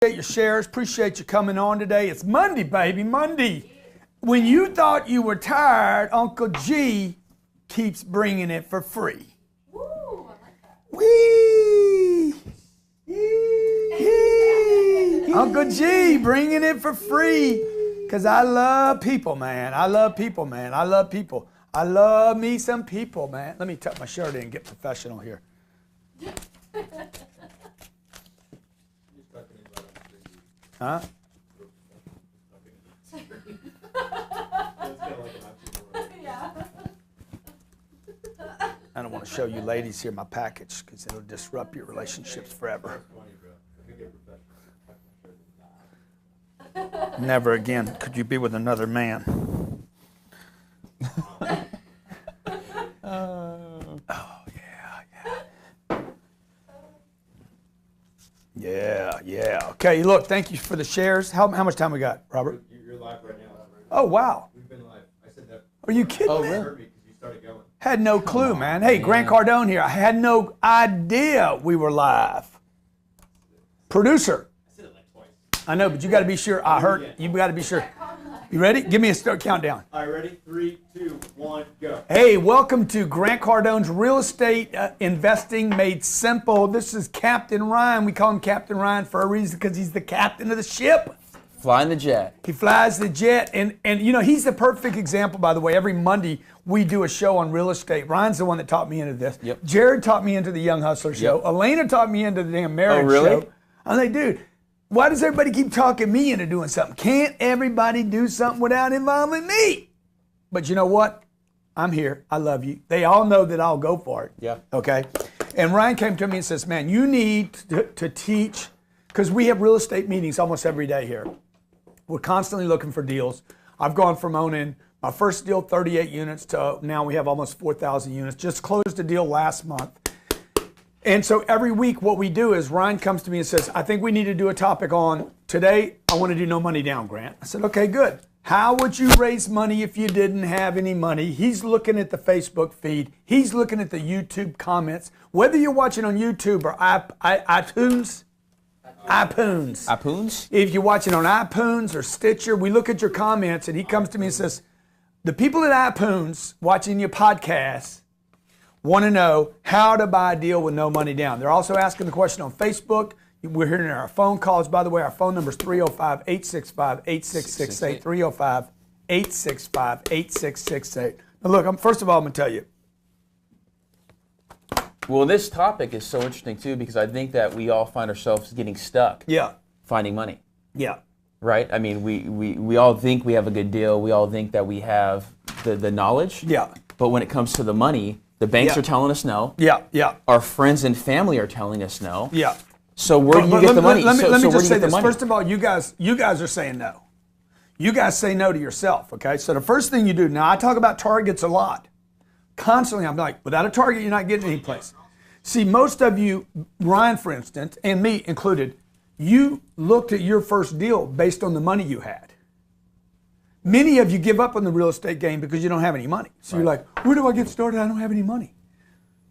Your shares. Appreciate you coming on today. It's Monday, baby, Monday. When you thought you were tired, Uncle G keeps bringing it for free. Woo, I like that. Wee! Uncle G bringing it for free. Because I love people, man. I love people, man. I love people. I love me some people, man. Let me tuck my shirt in and get professional here. Huh? Yeah. I don't want to show you ladies here my package because it'll disrupt your relationships forever. Never again could you be with another man. Yeah. Okay, look, thank you for the shares. How much time we got, Robert? You're live right now. Oh, wow. We've been live. I said that. Are you kidding Oh, me? really? Because you started going. Had no clue, man. Hey, Grant Cardone here. I had no idea we were live. Producer. I said it like twice. I know, but you got to be sure. I heard. You got to be sure. You ready? Give me a start countdown. All right, ready? 3, 2, 1, go. Hey, welcome to Grant Cardone's Real Estate Investing Made Simple. This is Captain Ryan. We call him Captain Ryan for a reason because he's the captain of the ship. Flying the jet. He flies the jet, and you know, he's the perfect example, by the way. Every Monday, we do a show on real estate. Ryan's the one that taught me into this. Yep. Jared taught me into the Young Hustler show. Yep. Elena taught me into the damn marriage really? show. I'm like, dude, why does everybody keep talking me into doing something? Can't everybody do something without involving me? But you know what? I'm here. I love you. They all know that I'll go for it. Yeah. Okay? And Ryan came to me and says, man, you need to teach, because we have real estate meetings almost every day here. We're constantly looking for deals. I've gone from owning my first deal, 38 units, to now we have almost 4,000 units. Just closed a deal last month. And so every week what we do is Ryan comes to me and says, I think we need to do a topic on, today I want to do no money down, Grant. I said, okay, good. How would you raise money if you didn't have any money? He's looking at the Facebook feed. He's looking at the YouTube comments. Whether you're watching on YouTube or iTunes, if you're watching on iTunes or Stitcher, we look at your comments, and he comes to me and says, the people at iTunes watching your podcast want to know how to buy a deal with no money down. They're also asking the question on Facebook. We're hearing our phone calls. By the way, our phone number is 305-865-8668, 305-865-8668. Now look, first of all, I'm going to tell you. Well, this topic is so interesting, too, because I think that we all find ourselves getting stuck finding money. Yeah. Right? I mean, we all think we have a good deal. We all think that we have the knowledge. Yeah. But when it comes to the money, the banks are telling us no. Yeah. Our friends and family are telling us no. Yeah. So where do you get the money? Let me just say this. Money? First of all, you guys are saying no. You guys say no to yourself, okay? So the first thing you do, now I talk about targets a lot. Constantly, I'm like, without a target, you're not getting any place. See, most of you, Ryan, for instance, and me included, you looked at your first deal based on the money you had. Many of you give up on the real estate game because you don't have any money. So you're like, where do I get started? I don't have any money.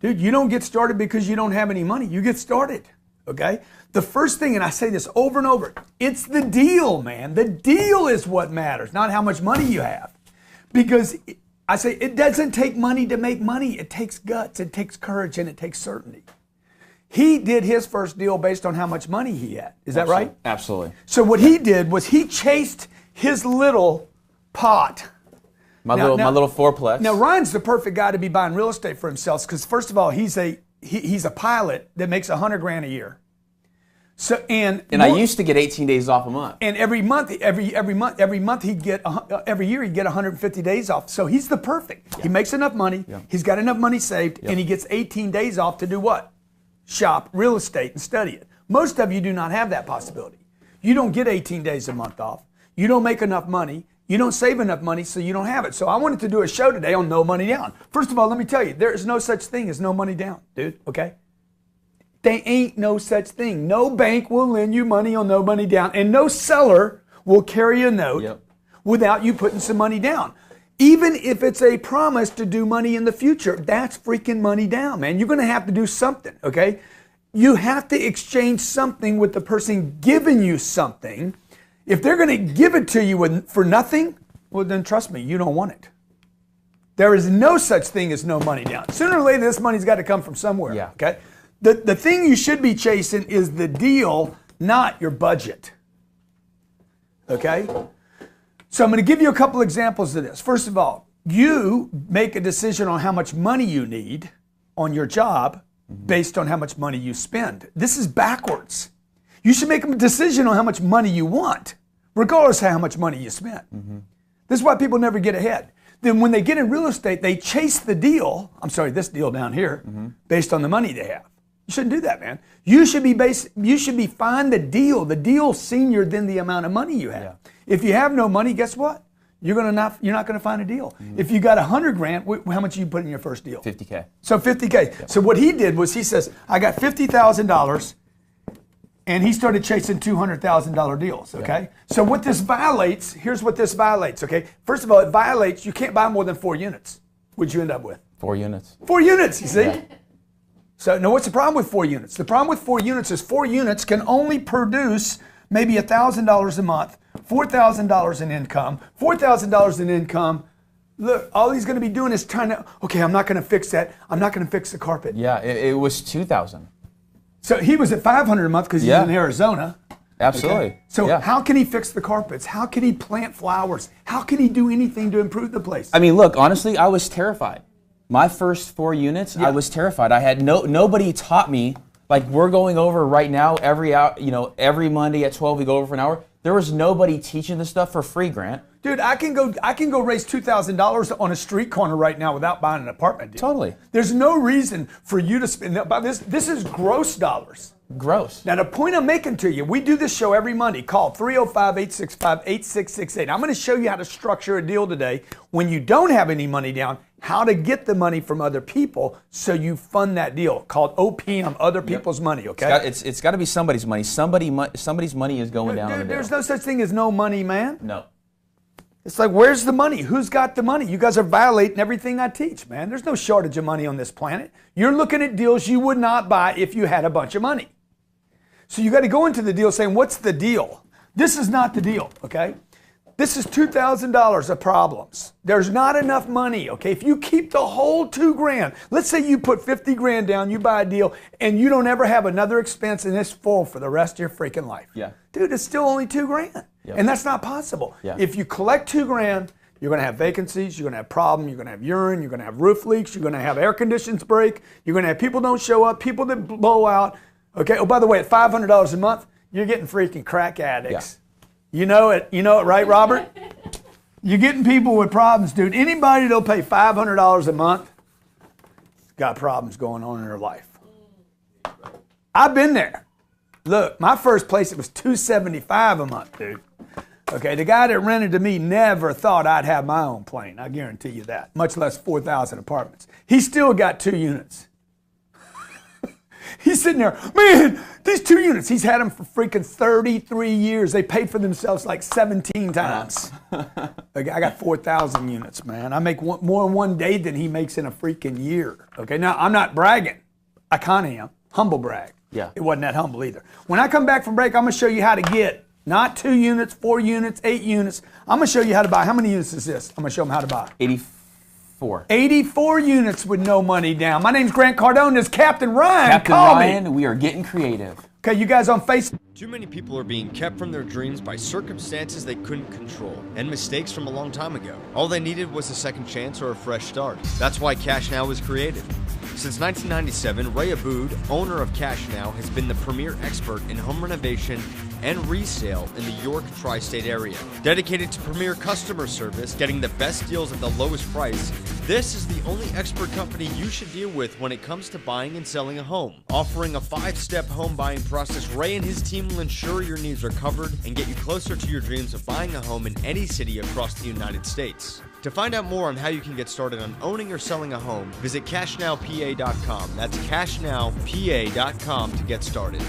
Dude, you don't get started because you don't have any money. You get started, okay? The first thing, and I say this over and over, it's the deal, man. The deal is what matters, not how much money you have. Because I say it doesn't take money to make money. It takes guts, it takes courage, and it takes certainty. He did his first deal based on how much money he had. Is that right? Absolutely. So what he did was he chased his little pot. My little fourplex. Now Ryan's the perfect guy to be buying real estate for himself because first of all he's a pilot that makes $100,000 a year. So I used to get 18 days off a month. And every year he'd get 150 days off. So he's the perfect. Yeah. He makes enough money. Yeah. He's got enough money saved, and he gets 18 days off to do what? Shop real estate and study it. Most of you do not have that possibility. You don't get 18 days a month off. You don't make enough money. You don't save enough money, so you don't have it. So I wanted to do a show today on no money down. First of all, let me tell you, there is no such thing as no money down, dude, okay? There ain't no such thing. No bank will lend you money on no money down, and no seller will carry a note without you putting some money down. Even if it's a promise to do money in the future, that's freaking money down, man. You're going to have to do something, okay? you have to exchange something with the person giving you something. If they're going to give it to you for nothing, well, then trust me, you don't want it. There is no such thing as no money down. Sooner or later, this money's got to come from somewhere. Yeah. Okay. The thing you should be chasing is the deal, not your budget. Okay? So I'm going to give you a couple examples of this. First of all, you make a decision on how much money you need on your job based on how much money you spend. This is backwards. You should make a decision on how much money you want, regardless of how much money you spend. This is why people never get ahead. Then when they get in real estate, they chase the deal, this deal down here, based on the money they have. You shouldn't do that, man. You should be find the deal senior than the amount of money you have. Yeah. If you have no money, guess what? You're not going to find a deal. If you got $100,000, how much did you put in your first deal? $50K. So $50K. Yep. So what he did was he says, I got $50,000, and he started chasing $200,000 deals. Okay. Yep. So what this violates? Here's what this violates. Okay. First of all, it violates. You can't buy more than 4 units. What'd you end up with? 4 units. 4 units. You see. Yeah. So now what's the problem with 4 units? The problem with 4 units is 4 units can only produce maybe $1,000 a month, $4,000 in income, $4,000 in income. Look, all he's going to be doing is trying to, okay, I'm not going to fix that. I'm not going to fix the carpet. Yeah, it was 2,000. So he was at $500 a month because he's in Arizona. Absolutely. Okay? So how can he fix the carpets? How can he plant flowers? How can he do anything to improve the place? I mean, look, honestly, I was terrified. My first 4 units, I was terrified. I had nobody taught me. Like we're going over right now every Monday at 12 we go over for an hour. There was nobody teaching this stuff for free, Grant. Dude, I can go raise $2,000 on a street corner right now without buying an apartment. Dude. Totally. There's no reason for you to spend about this. This is gross dollars. Gross. Now, the point I'm making to you, we do this show every Monday. Call 305-865-8668. I'm going to show you how to structure a deal today when you don't have any money down, how to get the money from other people so you fund that deal, called OPM, other people's money, okay? It's got to be somebody's money. Somebody's money is going down on the bill. There's no such thing as no money, man. No. It's like, where's the money? Who's got the money? You guys are violating everything I teach, man. There's no shortage of money on this planet. You're looking at deals you would not buy if you had a bunch of money. So you got to go into the deal saying, what's the deal? This is not the deal, okay? This is $2,000 of problems. There's not enough money, okay? If you keep the whole $2,000, let's say you put 50 grand down, you buy a deal, and you don't ever have another expense and it's full for the rest of your freaking life. Yeah. Dude, it's still only $2,000. Yep. And that's not possible. Yeah. If you collect $2,000, you're going to have vacancies, you're going to have problems, you're going to have urine, you're going to have roof leaks, you're going to have air conditions break, you're going to have people don't show up, people that blow out. Okay. Oh, by the way, at $500 a month, you're getting freaking crack addicts. Yeah. You know it, right, Robert? You're getting people with problems, dude. Anybody that'll pay $500 a month got problems going on in their life. I've been there. Look, my first place, it was $275 a month, dude. Okay, the guy that rented to me never thought I'd have my own plane. I guarantee you that, much less 4,000 apartments. He still got 2 units. He's sitting there, man, these 2 units, he's had them for freaking 33 years. They paid for themselves like 17 times. Okay, I got 4,000 units, man. I make more in one day than he makes in a freaking year. Okay, now I'm not bragging. I kind of am. Humble brag. Yeah. It wasn't that humble either. When I come back from break, I'm going to show you how to get not 2 units, 4 units, 8 units. I'm going to show you how to buy. How many units is this? I'm going to show them how to buy. 84. 84 units with no money down. My name's Grant Cardone. This is Captain Ryan. Captain Call Ryan, me. we are getting creative. Okay, you guys on Facebook? Too many people are being kept from their dreams by circumstances they couldn't control and mistakes from a long time ago. All they needed was a second chance or a fresh start. That's why Cash Now was created. Since 1997, Ray Abood, owner of Cash Now, has been the premier expert in home renovation and resale in the York tri-state area. Dedicated to premier customer service, getting the best deals at the lowest price, this is the only expert company you should deal with when it comes to buying and selling a home. Offering a 5-step home buying process, Ray and his team will ensure your needs are covered and get you closer to your dreams of buying a home in any city across the United States. To find out more on how you can get started on owning or selling a home, visit cashnowpa.com. That's cashnowpa.com to get started.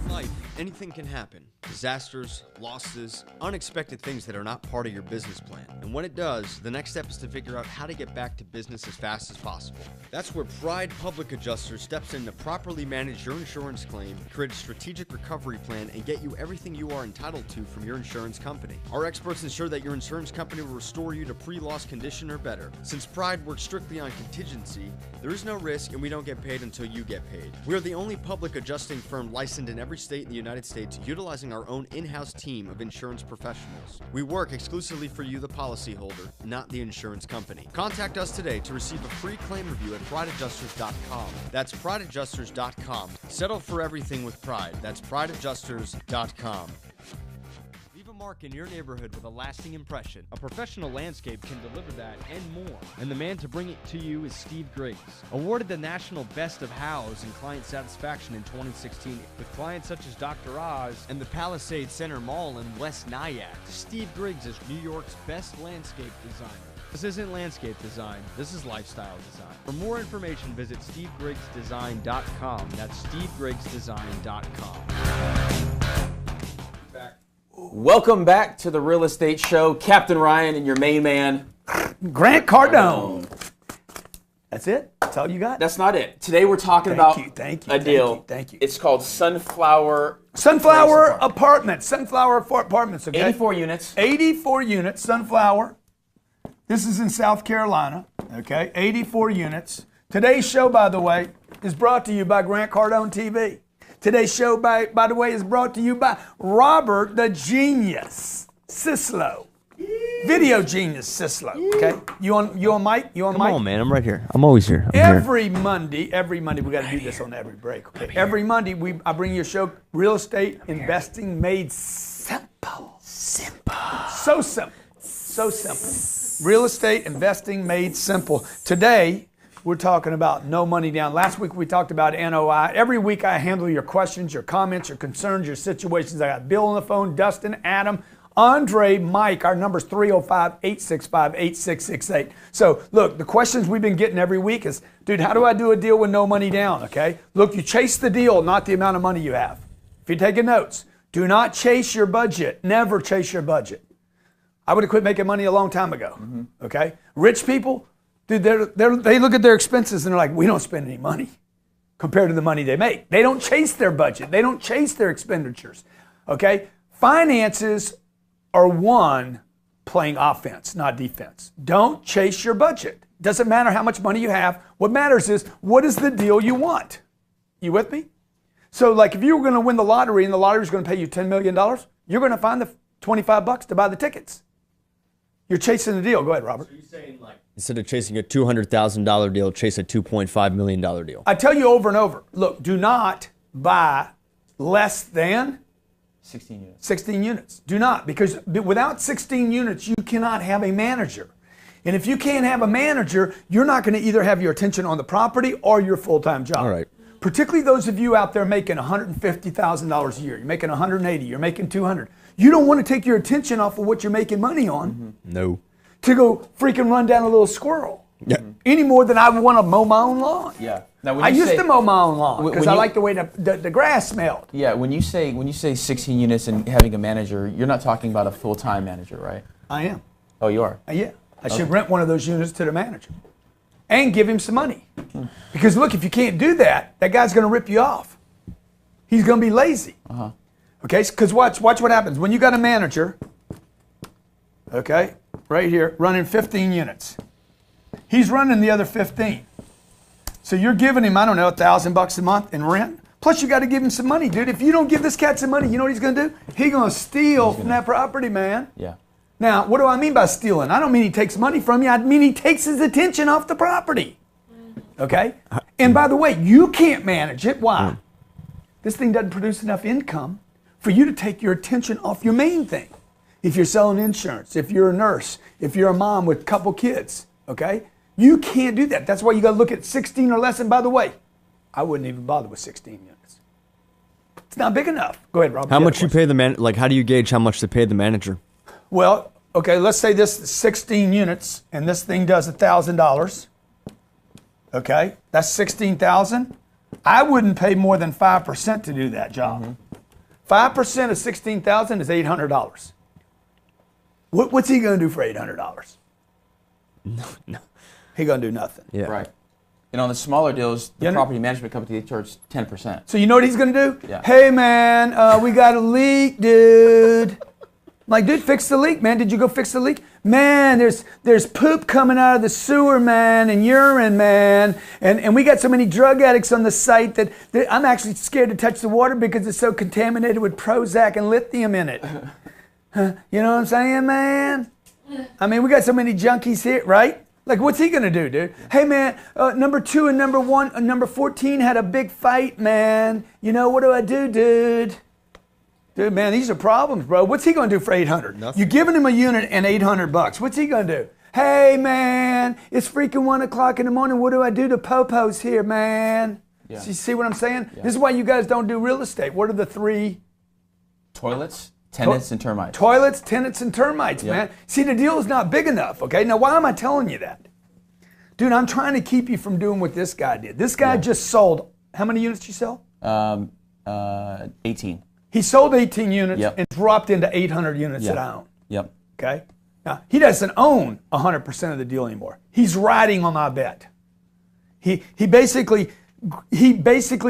Life Anything can happen. Disasters, losses, unexpected things that are not part of your business plan. And when it does, the next step is to figure out how to get back to business as fast as possible. That's where Pride Public Adjuster steps in to properly manage your insurance claim, create a strategic recovery plan, and get you everything you are entitled to from your insurance company. Our experts ensure that your insurance company will restore you to pre-loss condition or better. Since Pride works strictly on contingency, there is no risk and we don't get paid until you get paid. We are the only public adjusting firm licensed in every state in the United States, utilizing our own in-house team of insurance professionals. We work exclusively for you, the policyholder, not the insurance company. Contact us today to receive a free claim review at prideadjusters.com. That's prideadjusters.com. Settle for everything with Pride. That's prideadjusters.com. Leave a mark in your neighborhood with a lasting impression. A professional landscape can deliver that and more. And the man to bring it to you is Steve Griggs. Awarded the National Best of Hows in Client Satisfaction in 2016 with clients such as Dr. Oz and the Palisades Center Mall in West Nyack. Steve Griggs is New York's best landscape designer. This isn't landscape design, this is lifestyle design. For more information, visit SteveGriggsDesign.com. That's SteveGriggsDesign.com. Welcome back to the Real Estate Show. Captain Ryan and your main man, Grant Cardone. That's it? That's all you got? That's not it. Today we're talking about a deal. Thank you. It's called Sunflower Apartments. Sunflower Apartments, okay? 84 units. 84 units, Sunflower. This is in South Carolina, okay? 84 units. Today's show, by the way, is brought to you by Grant Cardone TV. Today's show, by the way, is brought to you by Robert the Genius Sislo. Video Genius Sislo, okay? You on mic? You on mic? Come on, man. I'm right here. I'm always here. Every Monday, we got to do this on every break, okay? Every Monday, I bring you a show, Real Estate Investing Made Simple. Simple. So simple. So simple. Real estate investing made simple. Today, we're talking about no money down. Last week, we talked about NOI. Every week, I handle your questions, your comments, your concerns, your situations. I got Bill on the phone, Dustin, Adam, Andre, Mike. Our number's 305-865-8668. So, look, the questions we've been getting every week is, dude, how do I do a deal with no money down, okay? Look, you chase the deal, not the amount of money you have. If you're taking notes, do not chase your budget. Never chase your budget. I would have quit making money a long time ago, okay? Rich people, dude, they look at their expenses and they're like, we don't spend any money compared to the money they make. They don't chase their budget. They don't chase their expenditures, okay? Finances are won playing offense, not defense. Don't chase your budget. Doesn't matter how much money you have. What matters is, what is the deal you want? You with me? So like if you were going to win the lottery and the lottery is going to pay you $10 million, you're going to find the $25 to buy the tickets. You're chasing the deal. Go ahead, Robert. So you're saying like, instead of chasing a $200,000 deal, chase a $2.5 million deal. I tell you over and over, look, do not buy less than 16 units. 16 units. Do not, because without 16 units, you cannot have a manager. And if you can't have a manager, you're not going to either have your attention on the property or your full-time job. All right. Particularly those of you out there making $150,000 a year. You're making $180,000, you're making $200,000. You don't want to take your attention off of what you're making money on. No. To go freaking run down a little squirrel. Yeah. Any more than I would want to mow my own lawn. Yeah. Now, when I you used to mow my own lawn because I like the way the grass smelled. Yeah, when you say 16 units and having a manager, you're not talking about a full-time manager, right? I am. Oh, you are? Yeah. I should rent one of those units to the manager and give him some money. Because look, if you can't do that, that guy's going to rip you off. He's going to be lazy. Okay, because watch what happens. When you got a manager, okay, right here, running 15 units. He's running the other 15. So you're giving him, I don't know, $1,000 a month in rent. Plus you got to give him some money, dude. If you don't give this cat some money, you know what he's going to do? He's going to steal from that property, man. Yeah. Now, what do I mean by stealing? I don't mean he takes money from you. I mean he takes his attention off the property. Okay? And by the way, you can't manage it. Why? This thing doesn't produce enough income for you to take your attention off your main thing. If you're selling insurance, if you're a nurse, if you're a mom with a couple kids, okay? You can't do that. That's why you got to look at 16 or less. And by the way, I wouldn't even bother with 16 units. It's not big enough. Go ahead, Rob. How much you pay the man? Like, how do you gauge how much to pay the manager? Well, okay, let's say this is 16 units and this thing does $1,000. Okay, that's $16,000. I wouldn't pay more than 5% to do that job. 5% of 16,000 is $800. What's he going to do for $800? No. He going to do nothing. Yeah. Right. And on the smaller deals, the Yeah. property management company, they charge 10%. So you know what he's going to do? Yeah. Hey, man, we got a leak, dude. I'm like, dude, fix the leak, man. Did you go fix the leak? Man, there's poop coming out of the sewer, man, and urine, man. And we got so many drug addicts on the site that I'm actually scared to touch the water because it's so contaminated with Prozac and lithium in it. You know what I'm saying, man? I mean, we got so many junkies here, right? Like, what's he gonna do, dude? Hey, man, number 2 and number 14 had a big fight, man. You know, what do I do, dude? Dude, man, these are problems, bro. What's he gonna do for 800? Nothing. You're giving him a unit and $800. What's he gonna do? Hey, man, it's freaking 1 o'clock in the morning. What do I do to Popos here, man? Yeah. You see what I'm saying? Yeah. This is why you guys don't do real estate. What are the 3? Toilets, tenants, and termites. Toilets, tenants, and termites, Yeah. man. See, the deal is not big enough, okay? Now, why am I telling you that? Dude, I'm trying to keep you from doing what this guy did. This guy just sold, how many units did you sell? 18. He sold 18 units Yep. and dropped into 800 units Yep. that I own, Yep. okay? Now, he doesn't own 100% of the deal anymore. He's riding on my bet. He basically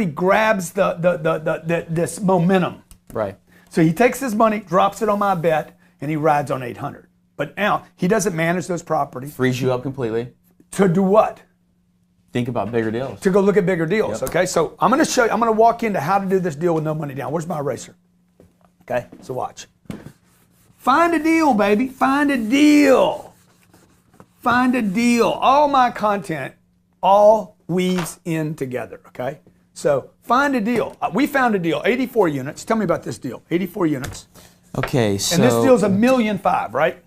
grabs this momentum. Right. So he takes his money, drops it on my bet, and he rides on 800. But now, he doesn't manage those properties. Frees you up completely. To do what? Think about bigger deals. To go look at bigger deals, Yep. okay? So I'm gonna show you, I'm gonna walk into how to do this deal with no money down. Where's my eraser? Okay, so watch. Find a deal, baby, find a deal. Find a deal. All my content all weaves in together, okay? So find a deal. We found a deal, 84 units. Tell me about this deal, 84 units. Okay, so. And this deal's $1.5 million, right?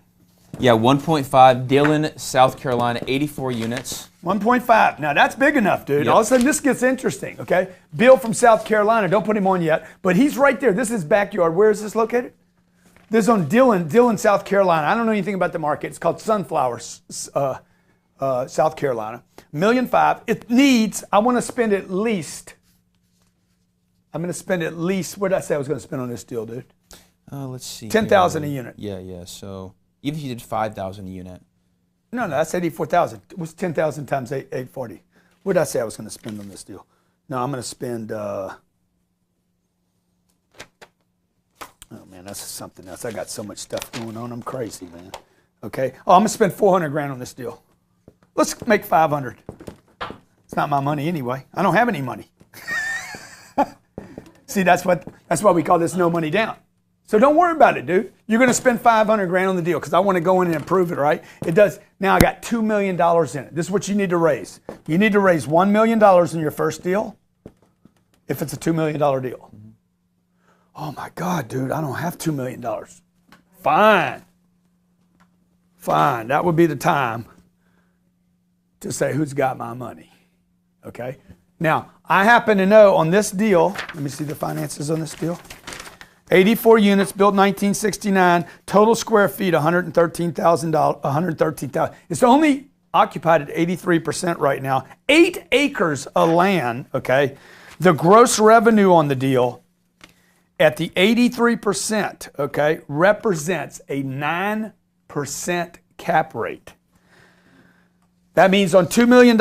Yeah, 1.5. Dillon, South Carolina, 84 units. 1.5. Now that's big enough, dude. Yep. All of a sudden this gets interesting, okay? Bill from South Carolina, don't put him on yet, but he's right there. This is his backyard. Where is this located? This is on Dillon, South Carolina. I don't know anything about the market. It's called Sunflower, South Carolina. $1.5 million. It needs, I want to spend at least, I'm going to spend at least, what did I say I was going to spend on this deal, dude? Let's see. 10,000 a unit. Yeah. So even if you did 5,000 a unit. No, that's 84,000. It was 10,000 times 840. What did I say I was going to spend on this deal? No, I'm going to spend, oh man, that's something else. I got so much stuff going on. I'm crazy, man. Okay. Oh, I'm going to spend 400 grand on this deal. Let's make 500. It's not my money anyway. I don't have any money. See, that's why we call this no money down. So don't worry about it, dude. You're going to spend 500 grand on the deal because I want to go in and improve it, right? It does. Now I got $2 million in it. This is what you need to raise. You need to raise $1 million in your first deal if it's a $2 million deal. Oh my God, dude, I don't have $2 million. Fine. That would be the time to say who's got my money, okay? Now, I happen to know on this deal, let me see the finances on this deal. 84 units, built 1969, total square feet 113,000. It's only occupied at 83% right now. 8 acres of land, okay? The gross revenue on the deal at the 83%, okay, represents a 9% cap rate. That means on $2 million,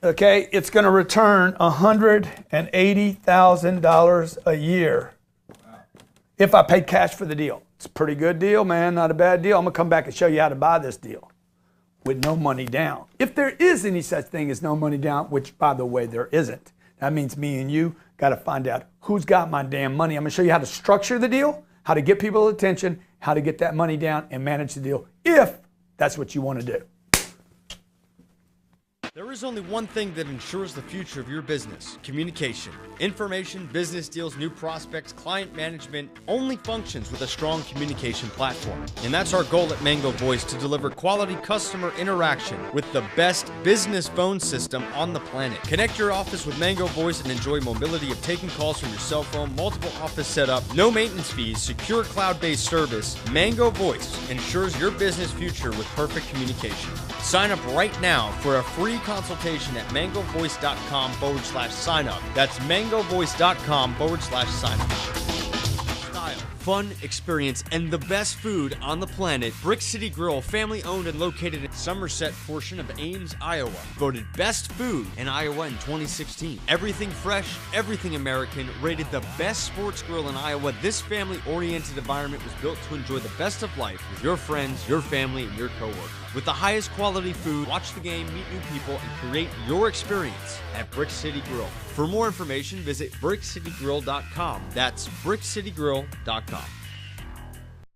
okay, it's going to return $180,000 a year if I paid cash for the deal. It's a pretty good deal, man, not a bad deal. I'm going to come back and show you how to buy this deal with no money down. If there is any such thing as no money down, which, by the way, there isn't, that means me and you got to find out who's got my damn money. I'm going to show you how to structure the deal, how to get people's attention, how to get that money down and manage the deal if that's what you want to do. There is only one thing that ensures the future of your business: communication. Information, business deals, new prospects, client management only functions with a strong communication platform. And that's our goal at Mango Voice, to deliver quality customer interaction with the best business phone system on the planet. Connect your office with Mango Voice and enjoy mobility of taking calls from your cell phone, multiple office setup, no maintenance fees, secure cloud-based service. Mango Voice ensures your business future with perfect communication. Sign up right now for a free consultation at mangovoice.com/sign up. That's mangovoice.com/sign up. Style, fun, experience, and the best food on the planet. Brick City Grill, family owned and located in Somerset portion of Ames, Iowa. Voted best food in Iowa in 2016. Everything fresh, everything American. Rated the best sports grill in Iowa. This family-oriented environment was built to enjoy the best of life with your friends, your family, and your coworkers. With the highest quality food, watch the game, meet new people, and create your experience at Brick City Grill. For more information, visit brickcitygrill.com. That's brickcitygrill.com.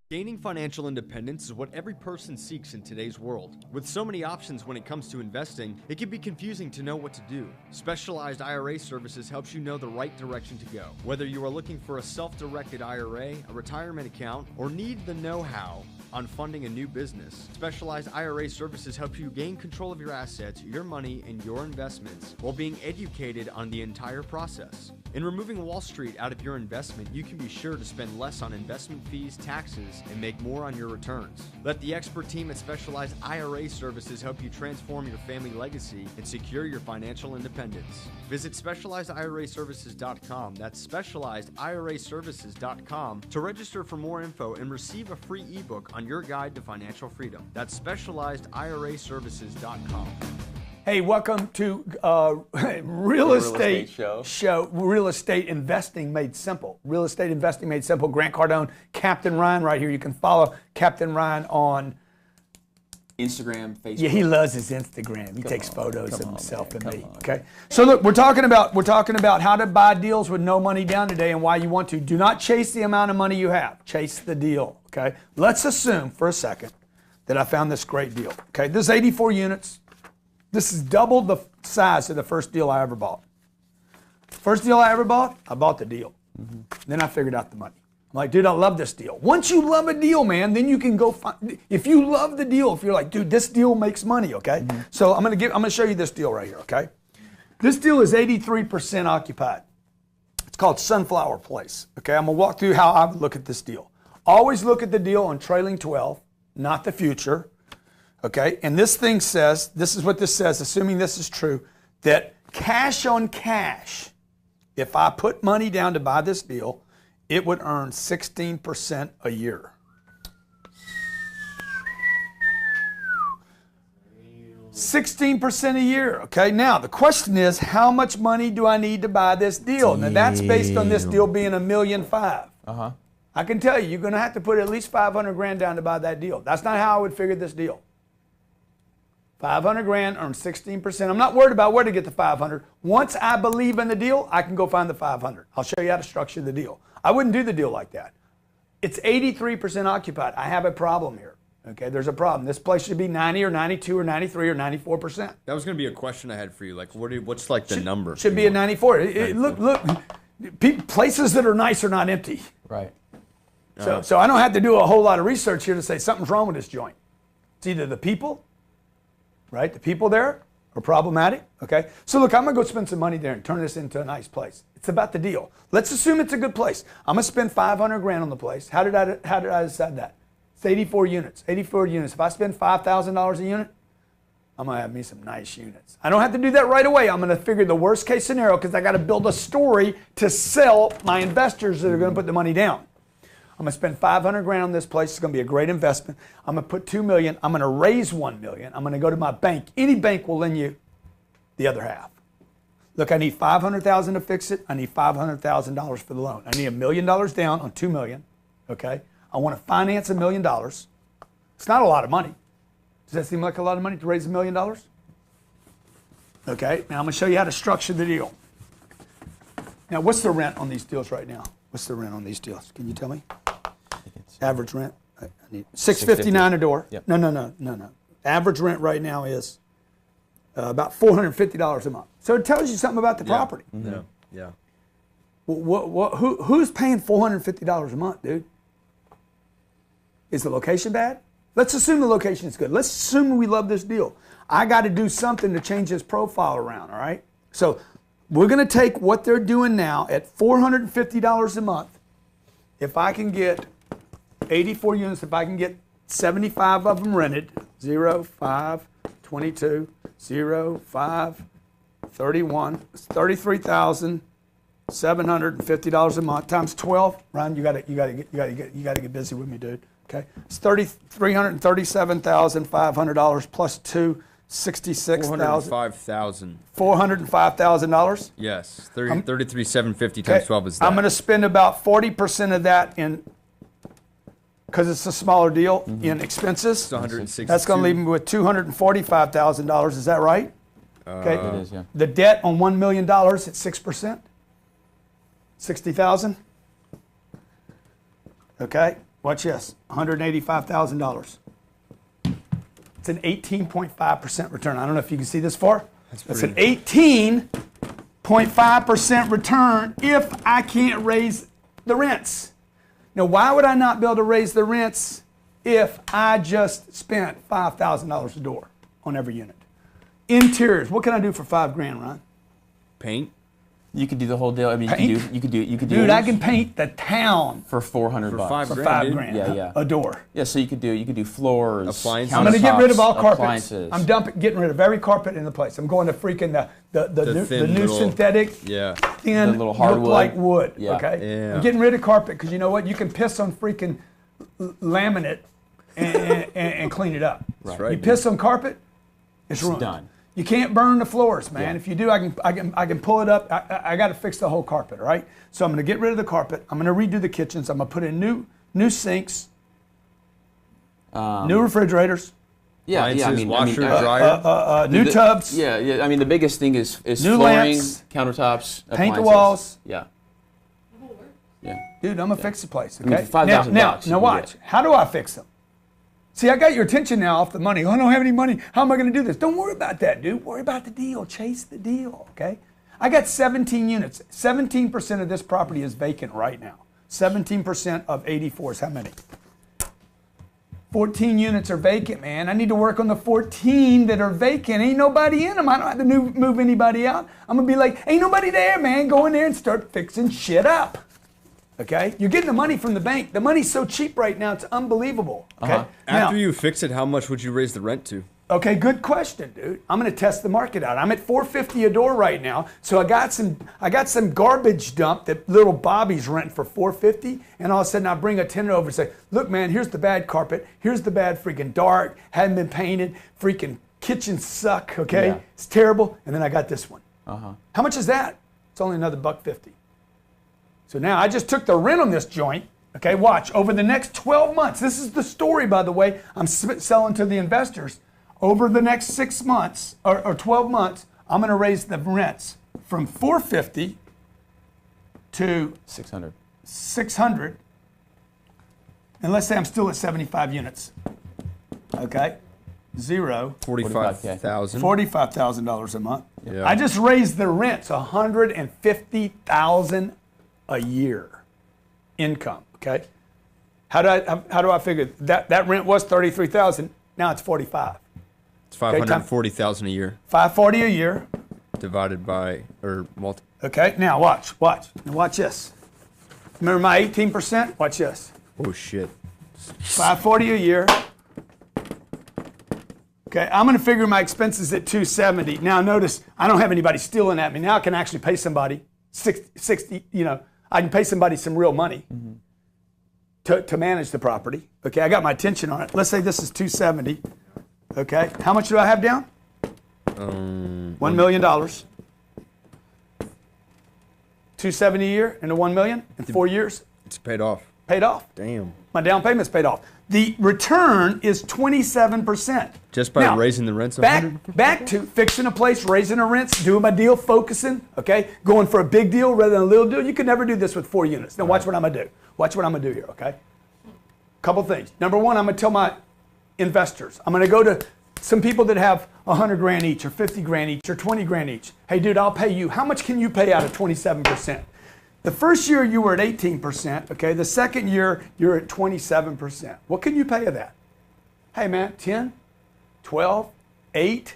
Gaining financial independence is what every person seeks in today's world. With so many options when it comes to investing, it can be confusing to know what to do. Specialized IRA Services helps you know the right direction to go. Whether you are looking for a self-directed IRA, a retirement account, or need the know-how on funding a new business, Specialized IRA Services helps you gain control of your assets, your money, and your investments while being educated on the entire process. In removing Wall Street out of your investment, you can be sure to spend less on investment fees, taxes, and make more on your returns. Let the expert team at Specialized IRA Services help you transform your family legacy and secure your financial independence. Visit specializediraservices.com. That's specializediraservices.com to register for more info and receive a free ebook on your guide to financial freedom. That's specializediraservices.com. Hey, welcome to Real Estate Show. Real Estate Investing Made Simple. Real Estate Investing Made Simple. Grant Cardone, Captain Ryan right here. You can follow Captain Ryan on Instagram, Facebook. Yeah, he loves his Instagram. He takes photos of himself and me. Okay. So look, we're talking about how to buy deals with no money down today and why you want to. Do not chase the amount of money you have. Chase the deal. Okay. Let's assume for a second that I found this great deal. Okay. This is 84 units. This is double the size of the first deal I ever bought. First deal I ever bought, I bought the deal. Then I figured out the money. I'm like, dude, I love this deal. Once you love a deal, man, then you can go find. If you love the deal, if you're like, dude, this deal makes money, okay? So I'm gonna show you this deal right here, okay? This deal is 83% occupied. It's called Sunflower Place. Okay, I'm gonna walk through how I would look at this deal. Always look at the deal on trailing 12, not the future. Okay, and this thing says, this is what this says, assuming this is true, that cash on cash, if I put money down to buy this deal, it would earn 16% a year. 16% a year. Okay, now the question is, how much money do I need to buy this deal? Now that's based on this deal being $1.5 million. I can tell you, you're going to have to put at least 500 grand down to buy that deal. That's not how I would figure this deal. 500 grand, earn 16%. I'm not worried about where to get the 500. Once I believe in the deal, I can go find the 500. I'll show you how to structure the deal. I wouldn't do the deal like that. It's 83% occupied. I have a problem here. Okay, there's a problem. This place should be 90 or 92 or 93 or 94%. That was going to be a question I had for you. Like, what's like the number? Should be a 94. Look, places that are nice are not empty. Right. So I don't have to do a whole lot of research here to say something's wrong with this joint. It's either the people, right? The people there are problematic, okay? So look, I'm gonna go spend some money there and turn this into a nice place. It's about the deal. Let's assume it's a good place. I'm gonna spend 500 grand on the place. How did I decide that? It's 84 units, 84 units. If I spend $5,000 a unit, I'm gonna have me some nice units. I don't have to do that right away. I'm gonna figure the worst case scenario because I gotta build a story to sell my investors that are gonna put the money down. I'm gonna spend 500 grand on this place. It's gonna be a great investment. I'm gonna put 2 million. I'm gonna raise 1 million. I'm gonna go to my bank. Any bank will lend you the other half. Look, I need 500,000 to fix it. I need $500,000 for the loan. I need $1 million down on 2 million. Okay. I want to finance $1 million. It's not a lot of money. Does that seem like a lot of money to raise $1 million? Okay. Now I'm gonna show you how to structure the deal. Now, what's the rent on these deals right now? What's the rent on these deals? Can you tell me? Average rent? I need $659 a door. Yep. No. Average rent right now is about $450 a month. So it tells you something about the property. Yeah. Who's paying $450 a month, dude? Is the location bad? Let's assume the location is good. Let's assume we love this deal. I got to do something to change this profile around, all right? So we're going to take what they're doing now at $450 a month. If I can get 84 units, if I can get 75 of them rented, 0, 5, 22, 0, 5, 31. It's $33,750 a month times 12. Ryan, you got to get busy with me, dude. Okay, it's $337,500 plus $266,000. $405,000. Yes, 33,750 times 12 is that. I'm going to spend about 40% of that in, because it's a smaller deal, in expenses. It's 160. That's going to leave me with $245,000. Is that right? Okay. It is, yeah. The debt on $1 million at 6%. 60,000. Okay. Watch this. $185,000. It's an 18.5% return. I don't know if you can see this far. That's an 18.5% return if I can't raise the rents. Now, why would I not be able to raise the rents if I just spent $5,000 a door on every unit? Interiors. What can I do for $5 grand, Ryan? Paint. You could do the whole deal. I mean, Paint? you could do. Dude, I can paint the town for $400 5 for grand, $5 dude. grand. Yeah. A door. Yeah, so you could do floors, Appliances. I'm going to get rid of all countertops, carpets. appliances. I'm getting rid of every carpet in the place. I'm going to freaking the thin new little- synthetic, Yeah. thin, The little look hardwood. like wood. Yeah. Okay. Yeah. I'm getting rid of carpet because you know what? You can piss on freaking laminate and clean it up. That's right. You piss on carpet, it's ruined. done. You can't burn the floors, man. Yeah. If you do, I can pull it up. I got to fix the whole carpet, all right? So I'm going to get rid of the carpet. I'm going to redo the kitchens. I'm going to put in new sinks, new refrigerators, Yeah, I Appliances, mean, washer, I mean, dryer. new tubs. Yeah. I mean, the biggest thing is New flooring, lamps, countertops, paint the appliances. walls. Yeah. Yeah. Dude, I'm gonna fix the place. mean, Okay. for $5,000 you now can watch. get- How do I fix them? See, I got your attention now off the money. Oh, I don't have any money. How am I gonna do this? Don't worry about that, dude. Worry about the deal. Chase the deal. Okay. I got 17 units. 17% of this property is vacant right now. 17% of 84 is how many? 14 units are vacant, man. I need to work on the 14 that are vacant. Ain't nobody in them. I don't have to move anybody out. I'm going to be like, ain't nobody there, man. Go in there and start fixing shit up. Okay? You're getting the money from the bank. The money's so cheap right now, it's unbelievable. Okay? Uh-huh. After Now, you fix it, how much would you raise the rent to? okay, good question, dude. I'm going to test the market out. I'm at $450 a door right now. So I got some garbage dump that little Bobby's renting for $450, and all of a sudden I bring a tenant over and say, "Look, man, here's the bad carpet. Here's the bad freaking dark, hadn't been painted, freaking kitchens suck, okay? Yeah. It's terrible." And then I got this one. Uh-huh. How much is that? It's only another $150. So now I just took the rent on this joint. Okay, watch. Over the next 12 months, this is the story, by the way, I'm selling to the investors. Over the next 6 months or 12 months, I'm going to raise the rents from $450 to 600. $600. And let's say I'm still at 75 units. Okay, 0. 45,000. $45,000 a month. Yeah. I just raised the rents $150,000 a year income. Okay, how do I figure that rent was $33,000? Now it's $45,000. It's 540,000 a year 540 a year. divided by or multi. Okay, now watch. Now watch this. Remember my 18%? Watch this. Oh shit. 540 a year. Okay, I'm going to figure my expenses at 270. Now notice I don't have anybody stealing at me. Now I can actually pay somebody 60, I can pay somebody some real money to manage the property. Okay, I got my attention on it. Let's say this is 270. Okay, how much do I have down? $1 million. 270 a year into 1 million in 4 years. It's paid off. Paid off. Damn. My down payment's paid off. The return is 27%. Just by Now, raising the rents 100? back to fixing a place, raising the rents, doing my deal, focusing, okay? Going for a big deal rather than a little deal. You can never do this with 4 units. Now watch what I'm gonna do. Watch what I'm gonna do here, okay? Couple things. Number one, I'm gonna tell my investors. I'm gonna go to some people that have 100 grand each or 50 grand each or 20 grand each. Hey dude, I'll pay you. How much can you pay out of 27%? The first year you were at 18%, okay? The second year you're at 27%. What can you pay of that? Hey man, 10, 12, 8,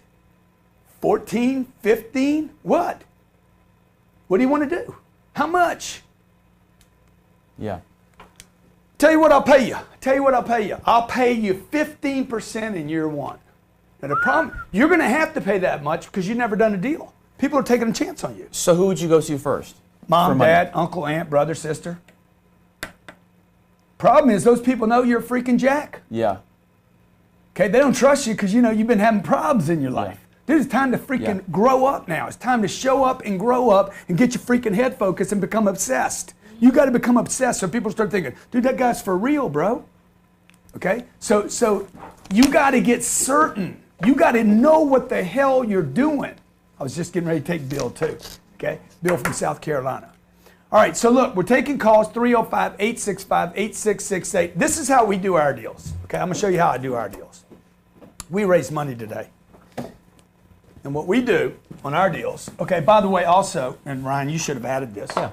14, 15, what? What do you want to do? How much? Yeah. Tell you what I'll pay you. I'll pay you 15% in year one. And the problem, you're going to have to pay that much because you've never done a deal. People are taking a chance on you. So who would you go to first? Mom, dad, uncle, aunt, brother, sister. Problem is those people know you're a freaking jack. Yeah. Okay, they don't trust you because you've been having problems in your life. Dude, it's time to freaking grow up now. It's time to show up and grow up and get your freaking head focused and become obsessed. You got to become obsessed so people start thinking, dude, that guy's for real, bro. Okay, so you got to get certain. You got to know what the hell you're doing. I was just getting ready to take Bill too. Okay, Bill from South Carolina. All right, so look, we're taking calls 305-865-8668. This is how we do our deals. Okay, I'm gonna show you how I do our deals. We raise money today. And what we do on our deals, okay, by the way, also, and Ryan, you should have added this. Yeah.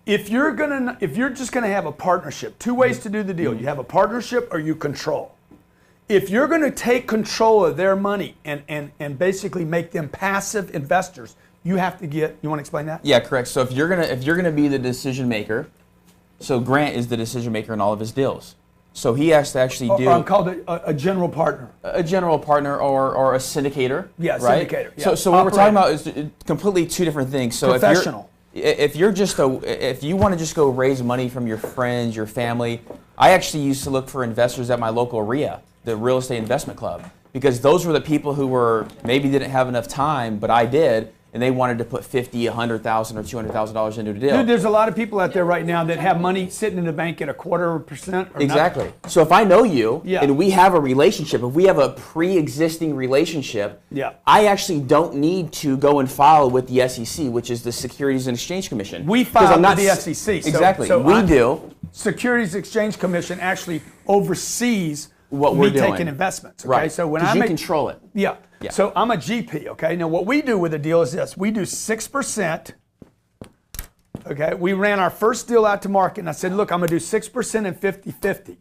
If you're just gonna have a partnership, two ways to do the deal. You have a partnership or you control. If you're gonna take control of their money and basically make them passive investors, you have to get, you want to explain that? Yeah, correct. So if you're gonna be the decision maker, so Grant is the decision maker in all of his deals. So he has to actually do. I'm called a general partner. A general partner or a syndicator. Yeah, right? syndicator. Yeah. So what we're talking about is completely two different things. So professional. If you want to just go raise money from your friends, your family, I actually used to look for investors at my local RIA, the Real Estate Investment Club, because those were the people who maybe didn't have enough time, but I did. And they wanted to put $50,000, $100,000, or $200,000 into a deal. Dude, there's a lot of people out there right now that have money sitting in the bank at 0.25% or exactly. Nothing. So if I know you and we have a relationship, if we have a pre-existing relationship, I actually don't need to go and file with the SEC, which is the Securities and Exchange Commission. We file with the SEC. Exactly. So we do. Securities Exchange Commission actually oversees what we're doing. Taking investments. Okay? Right. So when you control it. Yeah. So I'm a GP, okay? Now what we do with the deal is this. We do 6%, okay? We ran our first deal out to market and I said, look, I'm gonna do 6% and 50-50.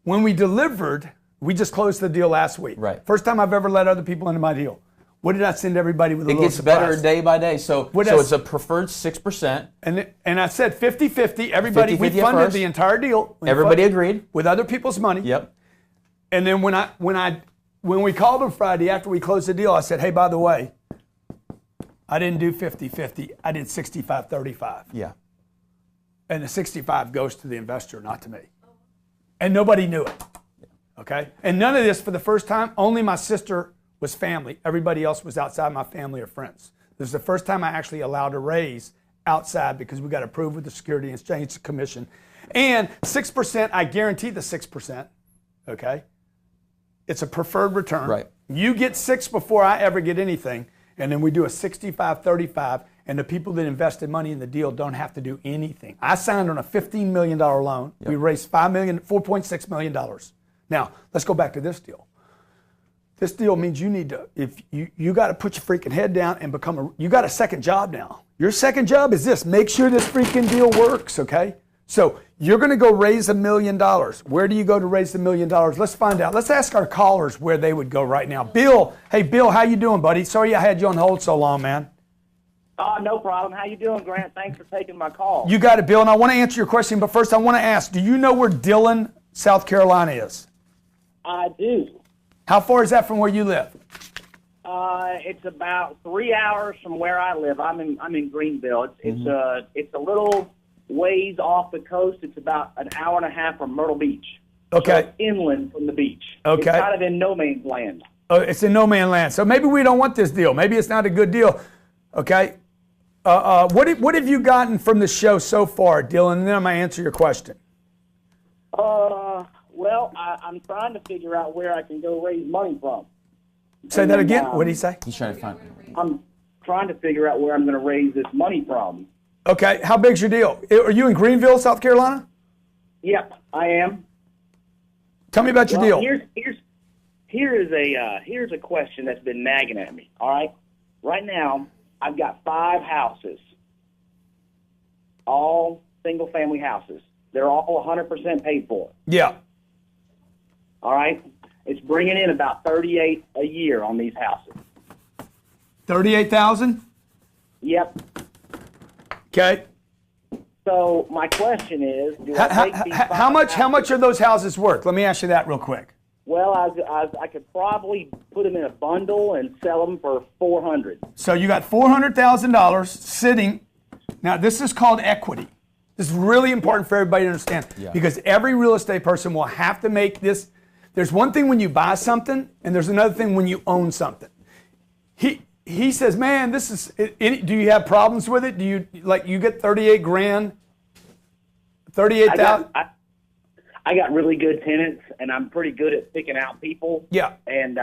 When we delivered, we just closed the deal last week. Right. First time I've ever let other people into my deal. What did I send everybody with a little surprise? It gets better day by day. So it's a preferred 6%. And I said 50-50, everybody, 50-50 we funded the entire deal. Everybody agreed. With other people's money. Yep. And then when we called on Friday after we closed the deal, I said, hey, by the way, I didn't do 50-50. I did 65-35. Yeah. And the 65 goes to the investor, not to me. And nobody knew it. Okay? And none of this for the first time, only my sister was family. Everybody else was outside my family or friends. This is the first time I actually allowed a raise outside because we got approved with the Securities and Exchange Commission. And 6%, I guarantee the 6%. Okay? It's a preferred return. Right. You get 6 before I ever get anything, and then we do a 65-35, and the people that invested money in the deal don't have to do anything. I signed on a $15 million loan. Yep. We raised $4.6 million. Now, let's go back to this deal. This deal means you need to, if you got to put your freaking head down and you got a second job now. Your second job is this: make sure this freaking deal works, okay? So you're going to go raise $1 million. Where do you go to raise the $1 million? Let's find out. Let's ask our callers where they would go right now. Bill, hey Bill, how you doing, buddy? Sorry I had you on hold so long, man. No problem. How you doing, Grant? Thanks for taking my call. You got it, Bill, and I want to answer your question, but first I want to ask, do you know where Dillon, South Carolina is? I do. How far is that from where you live? It's about 3 hours from where I live. I'm in Greenville. It's a little ways off the coast. It's about an hour and a half from Myrtle Beach. Okay. So it's inland from the beach. Okay. It's kind of in no man's land. Oh, it's in no man's land. So maybe we don't want this deal. Maybe it's not a good deal. Okay. What have you gotten from the show so far, Dylan? And then I'm going to answer your question. Well, I'm trying to figure out where I can go raise money from. Say that again? What did he say? He's trying to find. I'm trying to figure out where I'm going to raise this money from. Okay. How big's your deal? Are you in Greenville, South Carolina? Yep, I am. Tell me about your deal. Here's a question that's been nagging at me. All right. Right now, I've got 5 houses, all single-family houses. They're all 100% paid for. Yeah. All right. It's bringing in about $38,000 a year on these houses. 38,000. Yep. Okay. So my question is, do I take these how much are those houses worth? Let me ask you that real quick. Well, I could probably put them in a bundle and sell them for $400. So you got $400,000 sitting. Now, this is called equity. This is really important for everybody to understand because every real estate person will have to make this. There's one thing when you buy something, and there's another thing when you own something. He says, man, this is. Do you have problems with it? Do you you get 38 grand? 38,000. I got really good tenants, and I'm pretty good at picking out people. Yeah. And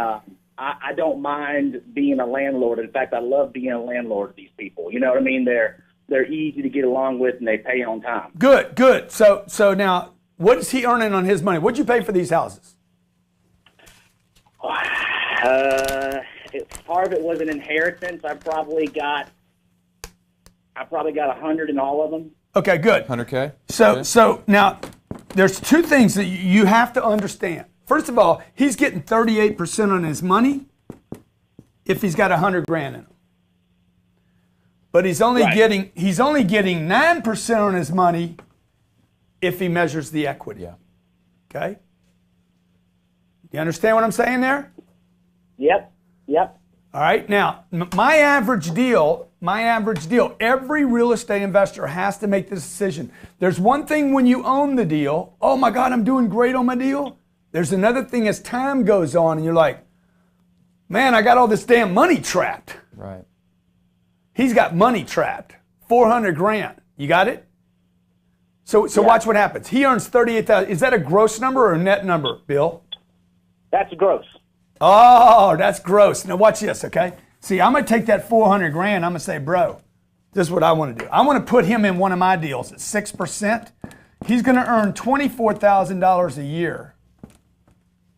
I don't mind being a landlord. In fact, I love being a landlord to these people. You know what I mean? They're easy to get along with, and they pay on time. Good. So now, what is he earning on his money? What'd you pay for these houses? Part of it was an inheritance. I probably got 100 in all of them. Okay, good. 100K. So now, there's two things that you have to understand. First of all, he's getting 38% on his money if he's got 100 grand in him. But he's only getting 9% on his money if he measures the equity. Yeah. Okay? You understand what I'm saying there? Yep. All right. Now, my average deal, every real estate investor has to make this decision. There's one thing when you own the deal, oh my God, I'm doing great on my deal. There's another thing as time goes on and you're like, man, I got all this damn money trapped. Right. He's got money trapped. 400 grand. You got it? So watch what happens. He earns 38,000. Is that a gross number or a net number, Bill? That's gross. Oh, that's gross. Now watch this, okay? See, I'm going to take that 400 grand. I'm going to say, bro, this is what I want to do. I want to put him in one of my deals at 6%. He's going to earn $24,000 a year.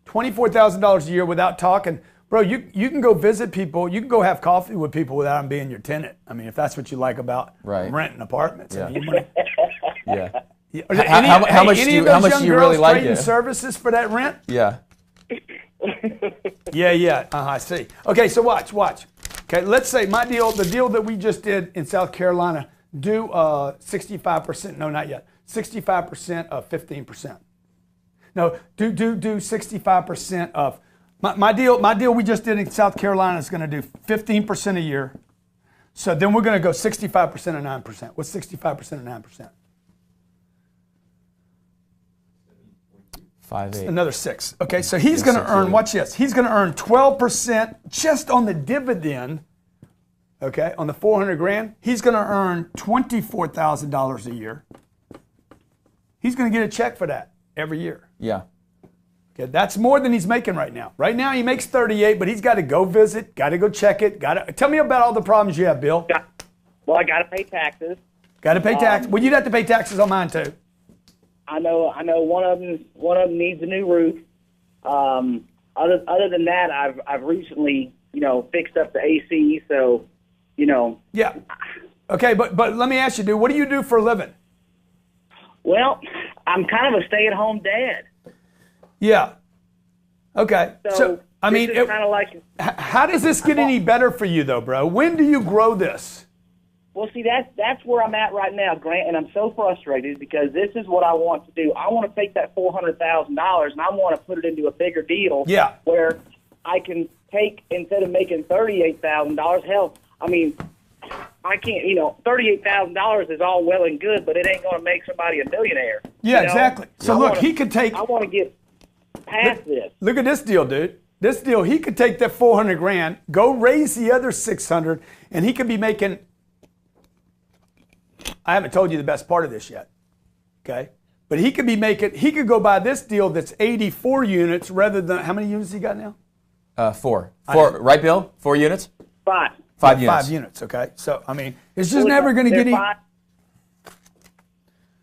$24,000 a year without talking. Bro, you can go visit people. You can go have coffee with people without them being your tenant. I mean, if that's what you like about renting apartments. Yeah. I mean, you might, Yeah. How much do you really like it? Services for that rent? Yeah. Yeah. I see. Okay, so watch. Okay, let's say the deal that we just did in South Carolina, do 65%. No, not yet. 65% of 15%. No, do 65% of my deal we just did in South Carolina is going to do 15% a year. So then we're going to go 65% of 9%. What's 65% of 9%? 5.8. Another 6. Okay, so he's going to earn, watch this, he's going to earn 12% just on the dividend, okay, on the 400 grand. He's going to earn $24,000 a year. He's going to get a check for that every year. Yeah. Okay, that's more than he's making right now. Right now he makes 38, but he's got to go visit, got to go check it. Tell me about all the problems you have, Bill. Well, I got to pay taxes. Got to pay taxes. Well, you'd have to pay taxes on mine too. I know. One of them needs a new roof. Other than that, I've recently, fixed up the AC. So, Yeah. Okay, but let me ask you, dude. What do you do for a living? Well, I'm kind of a stay-at-home dad. Yeah. Okay. So I mean, it's kind of like. How does this get any better for you, though, bro? When do you grow this? Well, see, that's where I'm at right now, Grant, and I'm so frustrated because this is what I want to do. I want to take that $400,000 and I want to put it into a bigger deal. Yeah. Where I can take, instead of making $38,000, hell, I mean, I can't, $38,000 is all well and good, but it ain't going to make somebody a millionaire. Yeah, exactly. So look, he could take. I want to get past this. Look at this deal, dude. This deal, he could take that 400 grand, go raise the other 600, and he could be making. I haven't told you the best part of this yet, okay? But he could go buy this deal that's 84 units rather than, how many units he got now? 4. 4, right, Bill? 4 units? 5. 5 units. 5 units, okay? So, I mean, it's just never going to get any.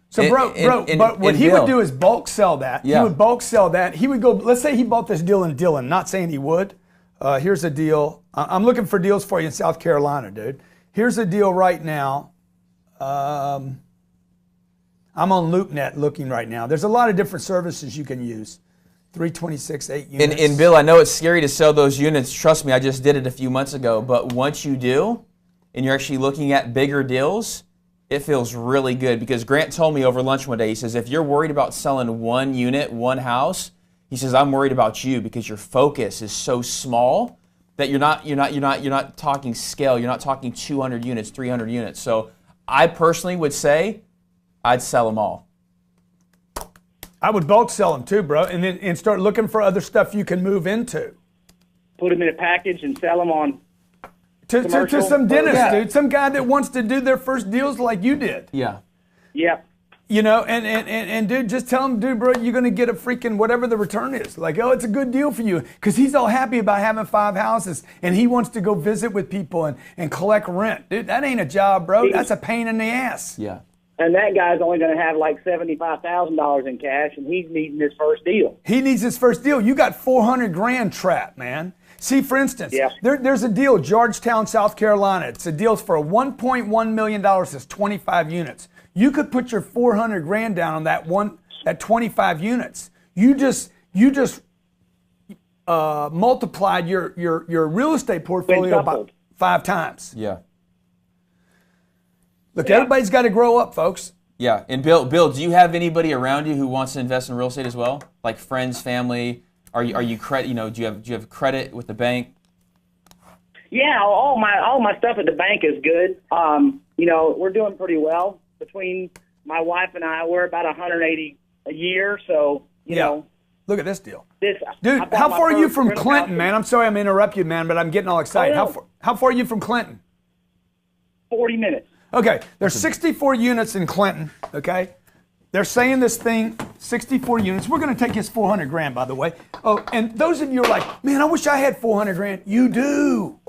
So, but what he would do is bulk sell that. Yeah. He would bulk sell that. He would go, let's say he bought this deal in Dillon, not saying he would. Here's a deal. I'm looking for deals for you in South Carolina, dude. Here's a deal right now. I'm on LoopNet looking right now. There's a lot of different services you can use. 326, 8 units. And Bill, I know it's scary to sell those units. Trust me, I just did it a few months ago. But once you do, and you're actually looking at bigger deals, it feels really good. Because Grant told me over lunch one day, he says, if you're worried about selling one unit, one house, He says, I'm worried about you because your focus is so small that you're not talking scale. You're not talking 200 units, 300 units. So I personally would say I'd sell them all. I would bulk sell them too, bro, and start looking for other stuff you can move into. Put them in a package and sell them on To some dentist, Yeah. dude, some guy that wants to do their first deals like you did. Yeah. Yep. You know, and dude, just tell him, dude, bro, you're going to get a freaking whatever the return is. Like, oh, it's a good deal for you. Because he's all happy about having 5 houses, and he wants to go visit with people and collect rent. Dude, that ain't a job, bro. That's a pain in the ass. Yeah. And that guy's only going to have like $75,000 in cash, and he's needing his first deal. He needs his first deal. You got 400 grand trapped, man. See, for instance, Yeah. there's a deal, Georgetown, South Carolina. It's a deal for $1.1 million. It's 25 units. You could put your 400 grand down on that 25 units. You just multiplied your real estate portfolio about 5 times. Yeah. Look, Yeah. everybody's got to grow up, folks. Yeah. And Bill, do you have anybody around you who wants to invest in real estate as well? Like friends, family? Are you credit? You know, do you have credit with the bank? Yeah, all my stuff at the bank is good. You know, we're doing pretty well between my wife and I. We're about 180 a year, so you know. Look at this deal. This, Dude, I bought how my far are you first from rental Clinton, house man? I'm sorry I'm interrupting you, man, but I'm getting all excited. Oh, no. How far are you from Clinton? 40 minutes. Okay, there's 64 units in Clinton, okay? They're saying this thing, 64 units. We're going to take his 400 grand, by the way. Oh, and those of you are like, man, I wish I had 400 grand. You do.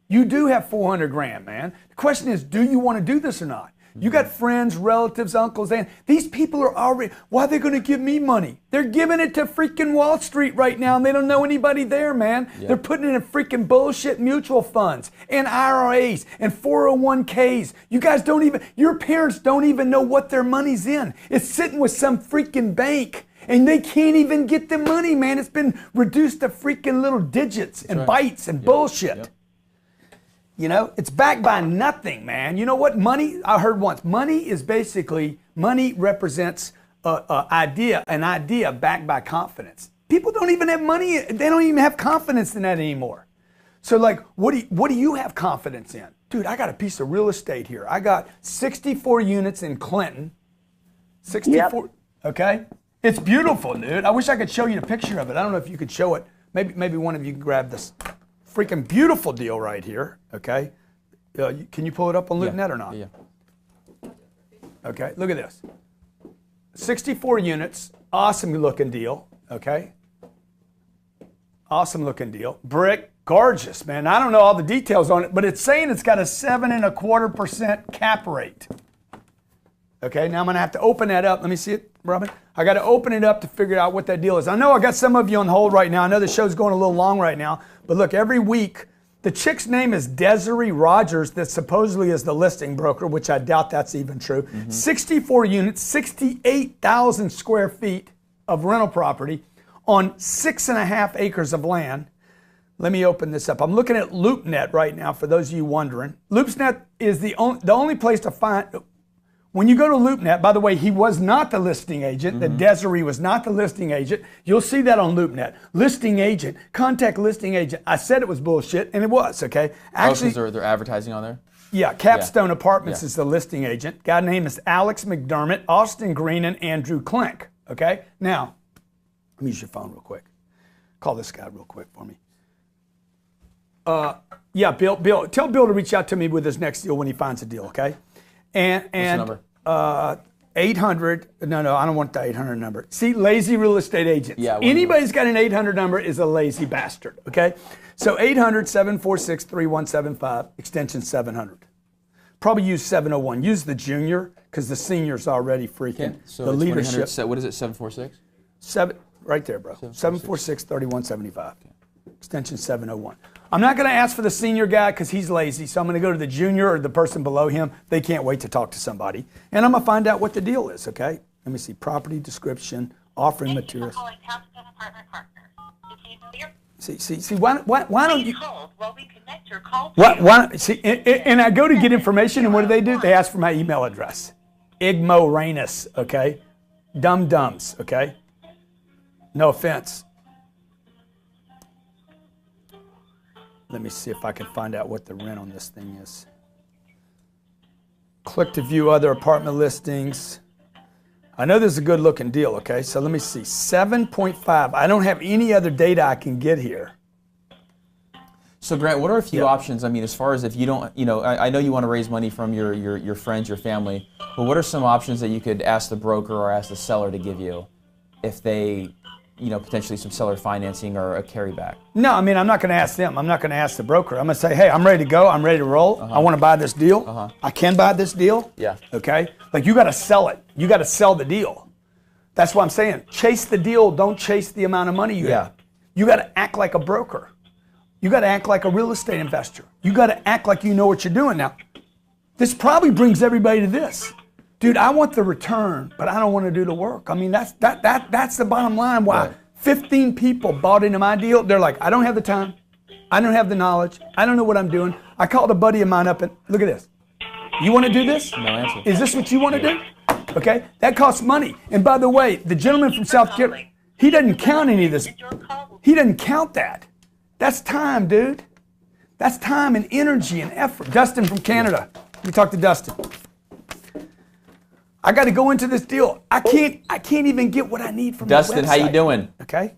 You do have 400 grand, man. The question is, do you want to do this or not? You got friends, relatives, uncles, and these people are already, why are they going to give me money? They're giving it to freaking Wall Street right now, and they don't know anybody there, man. Yeah. They're putting it in freaking bullshit mutual funds and IRAs and 401ks. You guys don't even, your parents don't even know what their money's in. It's sitting with some freaking bank, and they can't even get the money, man. It's been reduced to freaking little digits and right. bytes and bullshit. Yep. You know, it's backed by nothing, man. You know what money, I heard once, money is basically, money represents an idea backed by confidence. People don't even have money, they don't even have confidence in that anymore. So like, what do you have confidence in? Dude, I got a piece of real estate here. I got 64 units in Clinton. 64, Yep. okay? It's beautiful, dude. I wish I could show you a picture of it. I don't know if you could show it. Maybe one of you can grab this. Freaking beautiful deal right here, okay? Can you pull it up on LoopNet or not? Yeah. Okay, look at this. 64 units, awesome looking deal, okay? Awesome looking deal. Brick, gorgeous, man. I don't know all the details on it, but it's saying it's got a 7.25% cap rate. Okay, now I'm gonna have to open that up. Let me see it, Robin. I gotta open it up to figure out what that deal is. I know I got some of you on hold right now. I know the show's going a little long right now, but look, every week, the chick's name is Desiree Rogers, that supposedly is the listing broker, which I doubt that's even true. 64 units, 68,000 square feet of rental property on 6.5 acres of land. Let me open this up. I'm looking at LoopNet right now for those of you wondering. LoopNet is the only place to find. When you go to LoopNet, by the way, he was not the listing agent. The Desiree was not the listing agent. You'll see that on LoopNet. Listing agent, contact listing agent. I said it was bullshit, and it was, okay? Actually, they're advertising on there? Yeah, Capstone Apartments Yeah. is the listing agent. Guy name is Alex McDermott, Austin Green, and Andrew Klink, okay? Now, let me use your phone real quick. Call this guy real quick for me. Yeah, Bill, tell Bill to reach out to me with his next deal when he finds a deal, okay? And number? 800, no, I don't want the 800 number. See, lazy real estate agents. Yeah, anybody's got an 800 number is a lazy bastard, okay? So 800-746-3175, extension 700. Probably use 701. Use the junior, because the senior's already freaking, So the it's leadership. 100, what is it, 746? Right there, bro. 746-3175. Extension 701. I'm not going to ask for the senior guy because he's lazy, so I'm going to go to the junior or the person below him. They can't wait to talk to somebody. And I'm going to find out what the deal is, okay? Let me see. Property description, offering materials. Calling Capstone Apartment Partners. If you know your See, why don't you... please hold while we connect your call. See, and I go to get information, and what do? They ask for my email address. Igmoramus, okay? Dum-dums, okay? No offense. Let me see if I can find out what the rent on this thing is. Click to view other apartment listings. I know this is a good looking deal, okay? So let me see, 7.5. I don't have any other data I can get here. So Grant, what are a few options? I mean, as far as if you don't, I know you want to raise money from your friends, your family, but what are some options that you could ask the broker or ask the seller to give you if they, potentially some seller financing or a carryback? No, I mean, I'm not going to ask them. I'm not going to ask the broker. I'm going to say, hey, I'm ready to go. I'm ready to roll. I want to buy this deal. I can buy this deal. Yeah. Okay? Like, you got to sell it. You got to sell the deal. That's what I'm saying. Chase the deal. Don't chase the amount of money you have. You got to act like a broker. You got to act like a real estate investor. You got to act like you know what you're doing. Now, this probably brings everybody to this. Dude, I want the return, but I don't want to do the work. I mean, that's the bottom line. Why 15 people bought into my deal. They're like, I don't have the time. I don't have the knowledge. I don't know what I'm doing. I called a buddy of mine up and look at this. You want to do this? No answer. Is this what you want to do? Okay, that costs money. And by the way, the gentleman from South Carolina, he doesn't count any of this. He doesn't count that. That's time, dude. That's time and energy and effort. Dustin from Canada. Let me talk to Dustin. I got to go into this deal. I can't even get what I need from Dustin, the website. how you doing? Okay.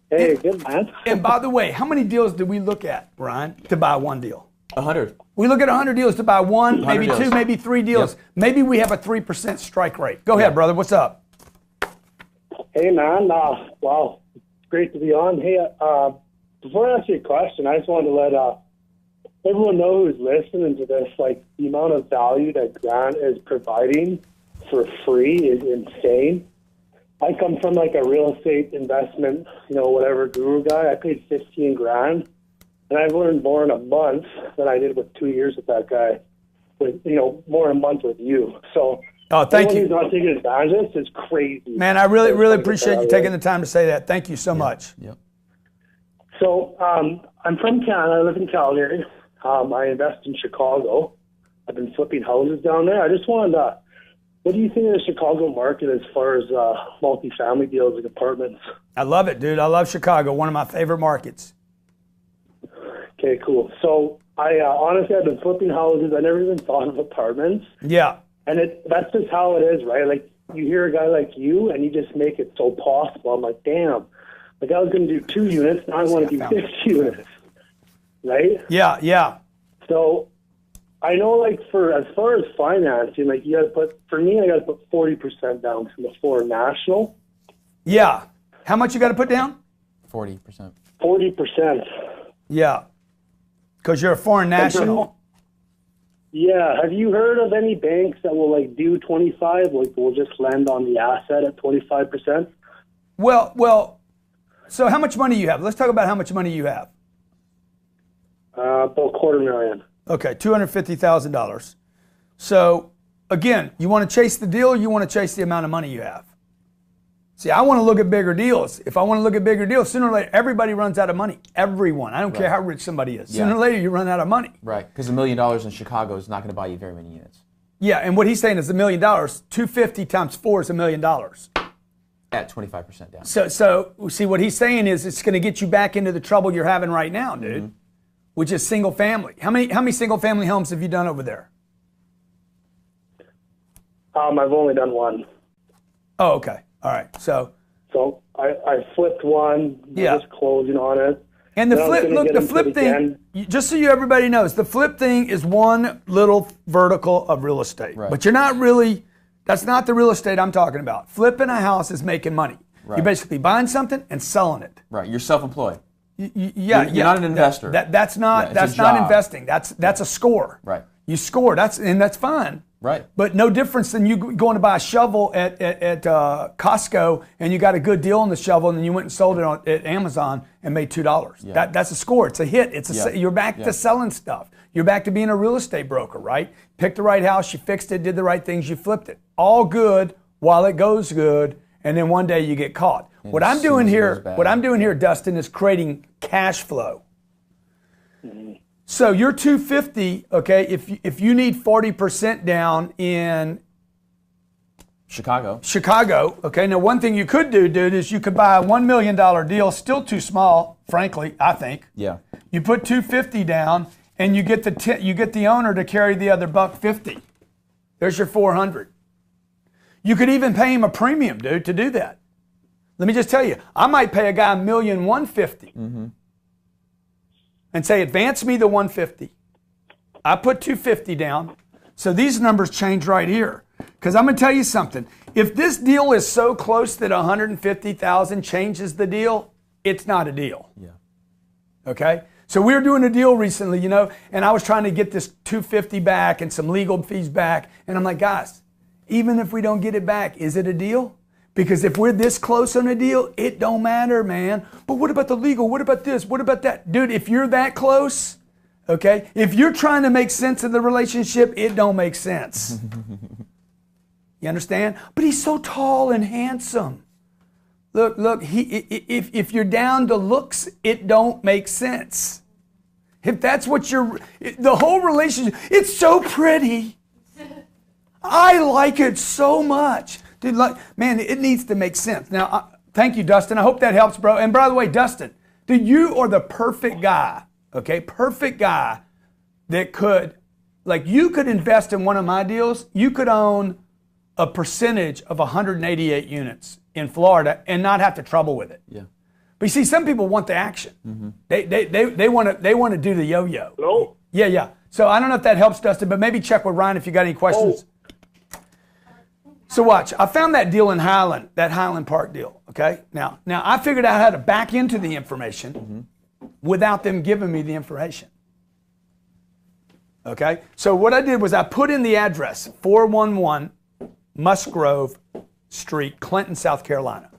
Hey, good man. And by the way, how many deals do we look at, Brian, to buy one deal? 100. We look at 100 deals to buy one, maybe 100 two, deals. maybe three deals. Yep. Maybe we have a 3% strike rate. Go ahead, brother. What's up? Hey, man. Wow, it's great to be on. Hey, before I ask you a question, I just wanted to let everyone know who's listening to this, like, the amount of value that Grant is providing for free is insane. I come from, like, a real estate investment, whatever guru guy. I paid 15 grand, and I've learned more in a month than I did with 2 years with that guy, with, more in a month with you. So, Oh, thank you. Who's not taking advantage of this is crazy. Man, I really appreciate you taking the time to say that. Thank you so much. Yep. So I'm from Canada. I live in Calgary. I invest in Chicago. I've been flipping houses down there. I just wanted to, what do you think of the Chicago market as far as multifamily deals like apartments? I love it, dude. I love Chicago, one of my favorite markets. Okay, cool. So honestly, I've been flipping houses. I never even thought of apartments. Yeah. And that's just how it is, right? Like, you hear a guy like you, and you just make it so possible. I'm like, damn. Like, I was going to do 2 units, now I want to do 6 units, right? Yeah. So I know, like, as far as financing, like, you got to put, for me, I got to put 40% down from the Foreign National. Yeah. How much you got to put down? 40%. 40%. Yeah. Because you're a foreign national. Yeah. Have you heard of any banks that will, like, do 25? Like, will just lend on the asset at 25%? Well. So how much money you have? Let's talk about how much money you have. About $250,000. Okay, $250,000. So again, you want to chase the deal, or you want to chase the amount of money you have? See, I want to look at bigger deals. If I want to look at bigger deals, sooner or later, everybody runs out of money. Everyone. I don't care how rich somebody is. Sooner or later, you run out of money. Right, because $1 million in Chicago is not going to buy you very many units. Yeah, and what he's saying is $1 million. 250 times 4 is $1 million. At 25% down. So see, what he's saying is it's going to get you back into the trouble you're having right now, dude, which is single family. How many single family homes have you done over there? I've only done one. Oh, okay. All right. So I flipped one. Yeah. I'm just closing on it. And the flip thing, just so everybody knows, the flip thing is one little vertical of real estate. Right. But you're not really, that's not the real estate I'm talking about. Flipping a house is making money. Right. You're basically buying something and selling it. Right, you're self-employed. You're not an investor. That's not investing. That's a score. Right. You score. That's fine. Right. But no difference than you going to buy a shovel at Costco and you got a good deal on the shovel and then you went and sold it at Amazon and made $2. Yeah. That's a score. It's a hit. You're back to selling stuff. You're back to being a real estate broker, right? Picked the right house, you fixed it, did the right things, you flipped it. All good while it goes good, and then one day you get caught. And What I'm doing here, Dustin, is creating cash flow. So you're 250, okay, if you need 40% down in Chicago. Okay, now one thing you could do, dude, is you could buy a $1 million deal, still too small, frankly, I think. Yeah. You put 250 down, and you get the owner to carry the other $150. There's your 400. You could even pay him a premium, dude, to do that. Let me just tell you, I might pay a guy $1,150,000 and say, advance me the 150. I put 250 down, so these numbers change right here. Because I'm going to tell you something. If this deal is so close that 150,000 changes the deal, it's not a deal. Yeah. Okay? So we were doing a deal recently, you know, and I was trying to get this 250 back and some legal fees back. And I'm like, guys, even if we don't get it back, is it a deal? Because if we're this close on a deal, it don't matter, man. But what about the legal? What about this? What about that? Dude, if you're that close, okay, if you're trying to make sense of the relationship, it don't make sense. You understand? But he's so tall and handsome. Look, if you're down to looks, it don't make sense. If that's what the whole relationship, it's so pretty. I like it so much. Dude, man, it needs to make sense. Now, thank you, Dustin. I hope that helps, bro. And by the way, Dustin, dude, you are the perfect guy, okay? Perfect guy that could, you could invest in one of my deals. You could own a percentage of 188 units in Florida and not have to trouble with it. Yeah. But you see, some people want the action. They want to do the yo-yo. Hello? Yeah. So I don't know if that helps, Dustin, but maybe check with Ryan if you got any questions. So watch, I found that deal in Highland, that Highland Park deal, okay? Now I figured out how to back into the information without them giving me the information. Okay? So what I did was I put in the address, 411 Musgrove Street, Clinton, South Carolina.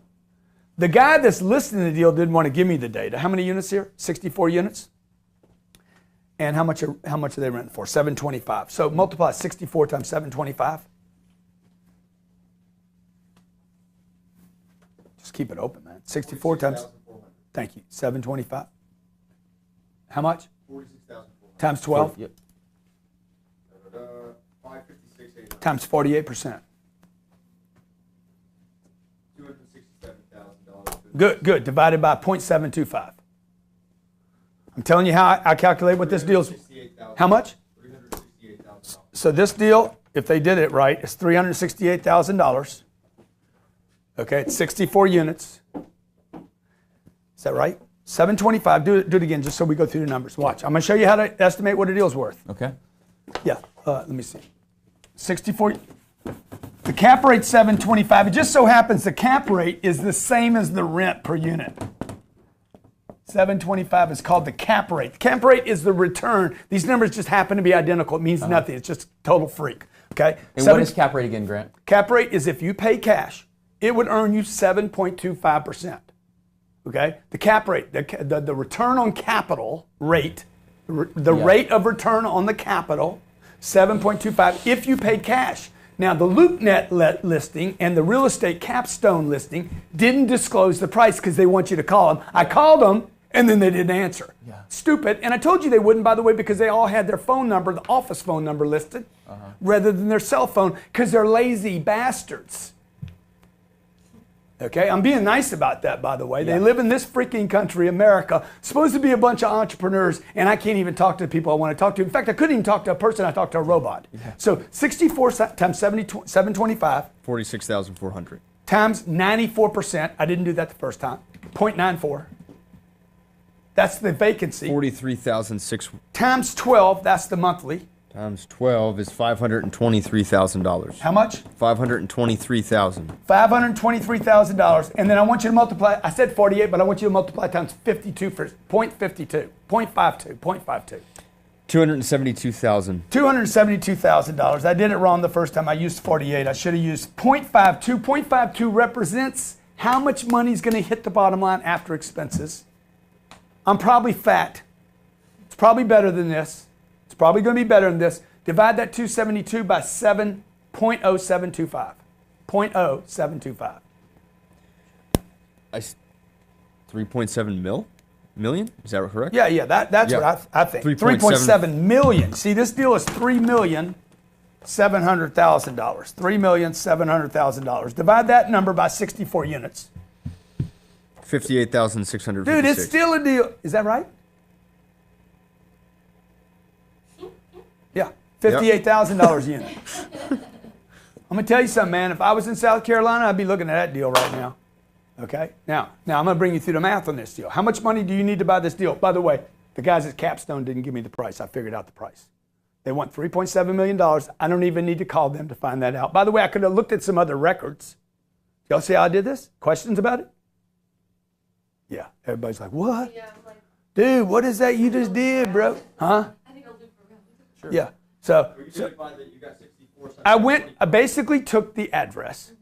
The guy that's listing the deal didn't want to give me the data. How many units here? 64 units. And how much are they renting for? $725. So multiply 64 times 725. Just keep it open, man. 64 times. Thank you. 725. How much? 46,400. Times 12. Yep. 556,800. Times 48%. $267,000. Good. Divided by 0.725. I'm telling you how I calculate what this deal's. How much? $368,000. So this deal, if they did it right, is $368,000. Okay, it's 64 units. Is that right? 725. Do it again, just so we go through the numbers. Watch. I'm going to show you how to estimate what a deal's worth. Okay. Yeah. Let me see. 64. The cap rate's 725. It just so happens the cap rate is the same as the rent per unit. 725 is called the cap rate. The cap rate is the return. These numbers just happen to be identical. It means nothing. It's just total freak. Okay. And what is cap rate again, Grant? Cap rate is if you pay cash, it would earn you 7.25%. Okay? The cap rate, the return on capital rate, the rate of return on the capital, 7.25 if you paid cash. Now, the LoopNet listing and the real estate capstone listing didn't disclose the price because they want you to call them. I called them, and then they didn't answer. Yeah. Stupid. And I told you they wouldn't, by the way, because they all had their phone number, the office phone number listed, rather than their cell phone, because they're lazy bastards. Okay, I'm being nice about that, by the way. They live in this freaking country, America, supposed to be a bunch of entrepreneurs, and I can't even talk to the people I want to talk to. In fact, I couldn't even talk to a person. I talked to a robot. Yeah. So 64 times 725. 46,400. Times 94%. I didn't do that the first time. 0.94. That's the vacancy. 43,600. Times 12, that's the monthly. Times 12 is $523,000. How much? $523,000. $523,000. And then I want you to multiply, I said 48, but I want you to multiply times 52 for 0.52, 0.52. $272,000. $272,000. I did it wrong the first time. I used 48. I should have used 0.52. 0.52 represents how much money is going to hit the bottom line after expenses. I'm probably fat. It's probably better than this. It's probably going to be better than this. Divide that 272 by 7.0725. 0.0725. 3.7 million? Is that correct? Yeah, that's what I think. 3.7 million. See, this deal is $3 million. $3,700,000. $3,700,000. Divide that number by 64 units. 58,656. Dude, it's still a deal. Is that right? Yeah, $58,000 a unit. I'm gonna tell you something, man. If I was in South Carolina, I'd be looking at that deal right now. Okay. Now I'm gonna bring you through the math on this deal. How much money do you need to buy this deal? By the way, the guys at Capstone didn't give me the price. I figured out the price. They want $3.7 million. I don't even need to call them to find that out. By the way, I could have looked at some other records. Y'all see how I did this? Questions about it? Yeah. Everybody's like, what? Yeah, I'm like, Dude, what is that you just did, bro? Huh? I think I'll do for him. Sure. Yeah. So I basically took the address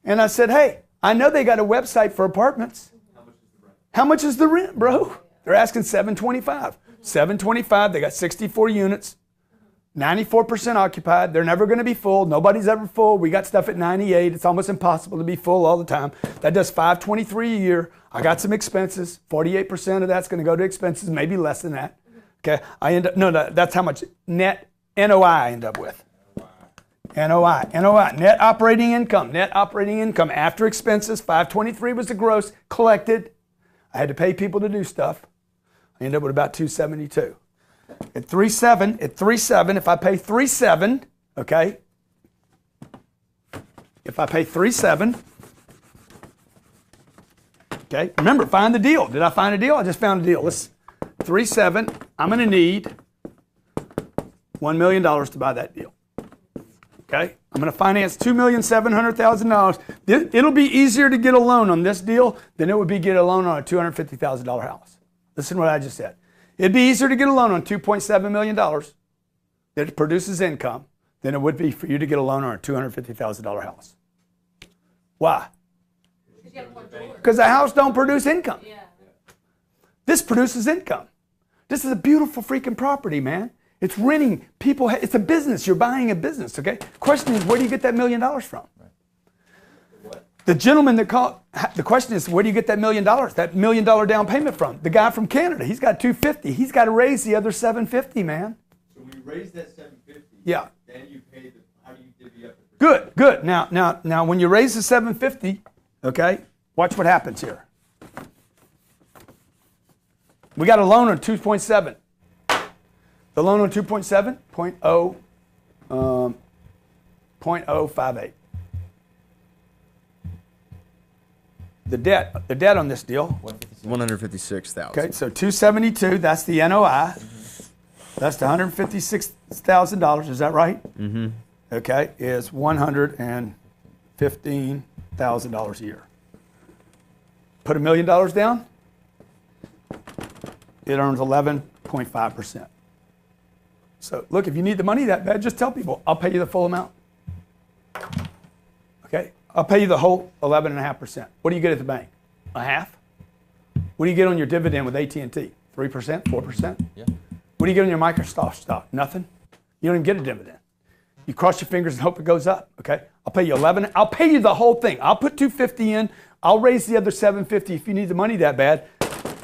and I said, hey, I know they got a website for apartments. How much is the rent, bro? They're asking $725. $725, they got 64 units, 94% occupied. They're never going to be full. Nobody's ever full. We got stuff at 98. It's almost impossible to be full all the time. That does $523 a year. I got some expenses. 48% of that's going to go to expenses, maybe less than that. Okay, I end up, no, that's how much net NOI I end up with. NOI, net operating income after expenses. 523 was the gross collected. I had to pay people to do stuff. I end up with about 272. At 3.7, if I pay 3.7, okay? If I pay 3.7, okay? Remember, find the deal. Did I find a deal? I just found a deal. Let's 3.7. I'm going to need $1 million to buy that deal. Okay? I'm going to finance $2,700,000. It'll be easier to get a loan on this deal than it would be get a loan on a $250,000 house. Listen to what I just said. It'd be easier to get a loan on $2.7 million that produces income than it would be for you to get a loan on a $250,000 house. Why? Because the house don't produce income. Yeah. This produces income. This is a beautiful freaking property, man. It's renting. People, it's a business. You're buying a business, okay? Question is, where do you get that $1 million from? The gentleman that called, the question is, where do you get that $1 million, that $1 million down payment from? The guy from Canada, he's got $250. He's got to raise the other $750, man. So when you raise that $750, yeah. Then you pay the, how do you divvy up the Good. Now, when you raise the $750, okay, watch what happens here. We got a loan on 2.7. The loan on 2.7, 0.058. The debt on this deal. 156,000. Okay, so 272. That's the NOI. That's the $156,000. Is that right? Mm-hmm. Okay, is $115,000 a year. Put $1 million down. It earns 11.5%. So look, if you need the money that bad, just tell people, I'll pay you the full amount. Okay? I'll pay you the whole 11.5%. What do you get at the bank? A half? What do you get on your dividend with AT&T? 3%? 4%? Yeah. What do you get on your Microsoft stock? Nothing. You don't even get a dividend. You cross your fingers and hope it goes up. Okay? I'll pay you 11. I'll pay you the whole thing. I'll put 250 in. I'll raise the other 750 if you need the money that bad.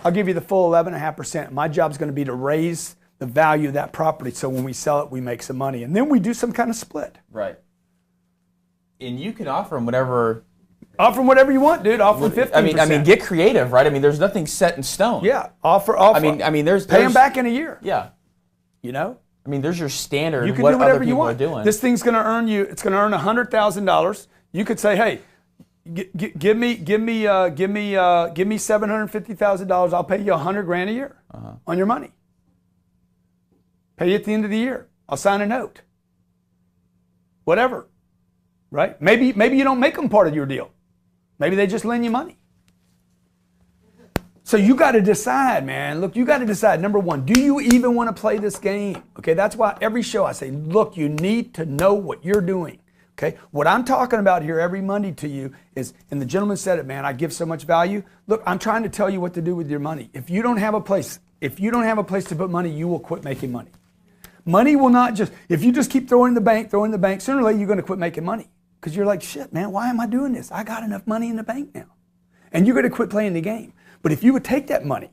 I'll give you the full 11.5%. My job is going to be to raise the value of that property so when we sell it, we make some money. And then we do some kind of split. Right. And you can offer them whatever. Offer them whatever you want, dude. Offer them 15%. I mean, get creative, right? I mean, there's nothing set in stone. Yeah. Offer. I mean, there's pay them back in a year. Yeah. You know? I mean, there's your standard. You can what do whatever other you people want. are doing. This thing's going to earn you. It's going to earn $100,000. You could say, hey, give me $750,000. I'll pay you $100,000 a year on your money. Pay you at the end of the year. I'll sign a note. Whatever, right? Maybe you don't make them part of your deal. Maybe they just lend you money. So you got to decide, man. Look, you got to decide. Number one, do you even want to play this game? Okay, that's why every show I say, look, you need to know what you're doing. Okay, what I'm talking about here every Monday to you is, and the gentleman said it, man, I give so much value. Look, I'm trying to tell you what to do with your money. If you don't have a place to put money, you will quit making money. Money will not just, if you just keep throwing in the bank, sooner or later you're going to quit making money. Because you're like, shit, man, why am I doing this? I got enough money in the bank now. And you're going to quit playing the game. But if you would take that money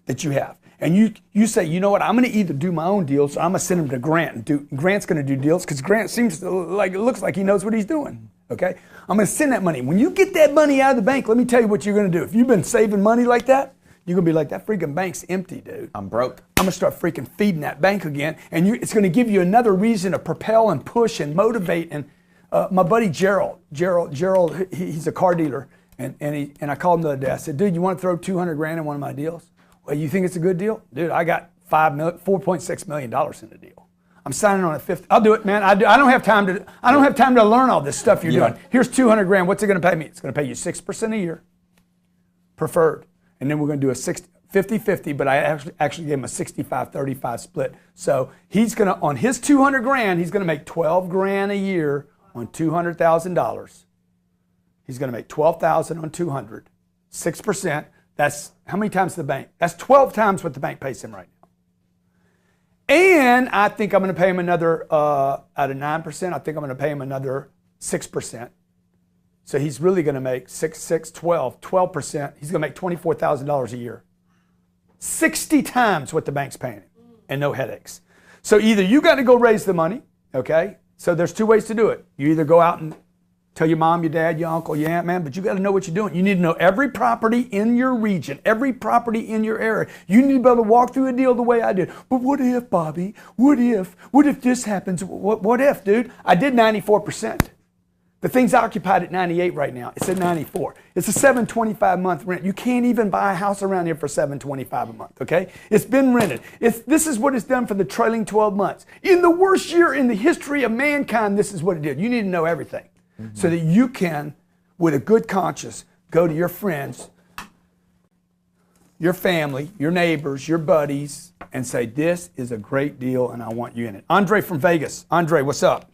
that you have and you say, you know what, I'm going to either do my own deals or I'm going to send them to Grant. Grant's going to do deals because Grant looks like he knows what he's doing. Okay? I'm going to send that money. When you get that money out of the bank, let me tell you what you're going to do. If you've been saving money like that, you're going to be like, that freaking bank's empty, dude. I'm broke. I'm going to start freaking feeding that bank again. And it's going to give you another reason to propel and push and motivate. And my buddy Gerald, he's a car dealer. And I called him the other day. I said, dude, you want to throw $200,000 in one of my deals? Well, you think it's a good deal? Dude, I got $4.6 million in the deal. I'm signing on a fifth. I'll do it, man. I don't have time to learn all this stuff you're doing. Here's $200,000. What's it going to pay me? It's going to pay you 6% a year, preferred. And then we're going to do a 50-50, but I actually gave him a 65-35 split. So he's going to, on his $200,000, he's going to make $12,000 a year on $200,000. He's going to make $12,000 on 200, 6%. That's how many times the bank? That's 12 times what the bank pays him right now. And I think I'm going to pay him another, out of 9%, I think I'm going to pay him another 6%. So he's really going to make 12%. He's going to make $24,000 a year. 60 times what the bank's paying him, and no headaches. So either you got to go raise the money, okay? So there's two ways to do it. You either go out and tell your mom, your dad, your uncle, your aunt, man, but you got to know what you're doing. You need to know every property in your region, every property in your area. You need to be able to walk through a deal the way I did. But what if, Bobby? What if? What if this happens? What if, dude? I did 94%. The thing's occupied at 98 right now. It's at 94. It's a $725 month rent. You can't even buy a house around here for $725 a month, okay? It's been rented. This is what it's done for the trailing 12 months. In the worst year in the history of mankind, this is what it did. You need to know everything so that you can, with a good conscience, go to your friends, your family, your neighbors, your buddies, and say, this is a great deal and I want you in it. Andre from Vegas. Andre, what's up?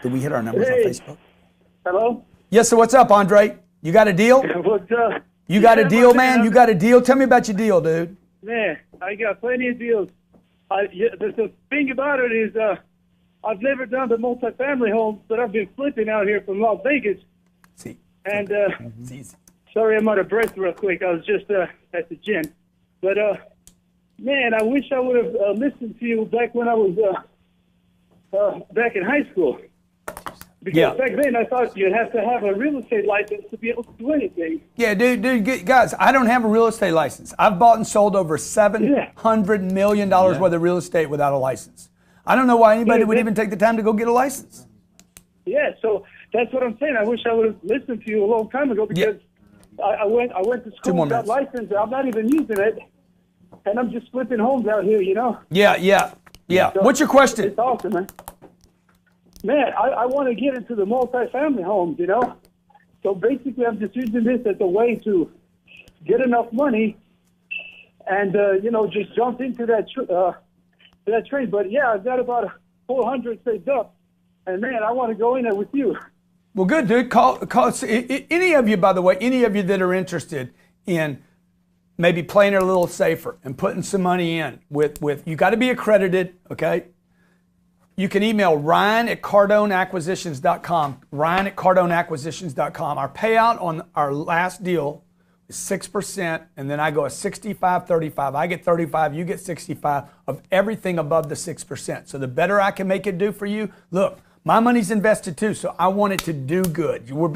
Did we hit our numbers on Facebook? Hello? Yes, so what's up, Andre? You got a deal? What's up? You got a deal, man? You got a deal? Tell me about your deal, dude. Man, I got plenty of deals. The thing about it is I've never done the multifamily homes, but I've been flipping out here from Las Vegas. See. And It's easy. sorry I'm out of breath real quick. I was just at the gym. But, man, I wish I would have listened to you back when I was back in high school. Because back then I thought you'd have to have a real estate license to be able to do anything. Yeah, dude, guys, I don't have a real estate license. I've bought and sold over $700 million worth of real estate without a license. I don't know why anybody would even take the time to go get a license. Yeah, so that's what I'm saying. I wish I would have listened to you a long time ago because I went to school, got licensed, I'm not even using it, and I'm just flipping homes out here, you know? Yeah. So what's your question? It's awesome, man. Man, I want to get into the multifamily homes, you know? So basically, I'm just using this as a way to get enough money and, you know, just jump into that trade. But, yeah, I've got about 400 saved up. And, man, I want to go in there with you. Well, good, dude. Call any of you, by the way, any of you that are interested in maybe playing it a little safer and putting some money in with you got to be accredited, okay? You can email Ryan@CardoneAcquisitions.com, Ryan@CardoneAcquisitions.com. Our payout on our last deal is 6%, and then I go a 65-35. I get 35, you get 65 of everything above the 6%. So the better I can make it do for you, look, my money's invested too, so I want it to do good. We're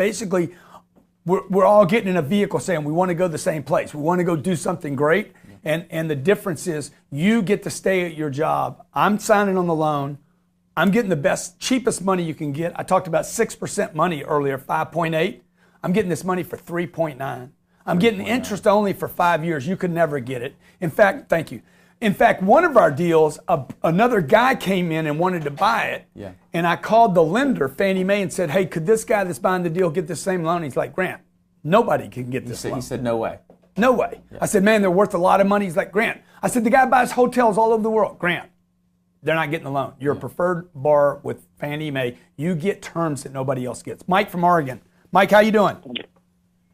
all getting in a vehicle saying we want to go the same place. We want to go do something great, and the difference is you get to stay at your job. I'm signing on the loan. I'm getting the best, cheapest money you can get. I talked about 6% money earlier, 5.8. I'm getting this money for 3.9. I'm getting interest only for 5 years. You could never get it. In fact, thank you. In fact, one of our deals, another guy came in and wanted to buy it. Yeah. And I called the lender, Fannie Mae, and said, hey, could this guy that's buying the deal get the same loan? He's like, Grant, nobody can get this loan. He said, no way. No way. Yeah. I said, man, they're worth a lot of money. He's like, Grant. I said, the guy buys hotels all over the world. Grant. They're not getting the loan. You're a preferred borrower with Fannie Mae. You get terms that nobody else gets. Mike from Oregon. Mike, how you doing?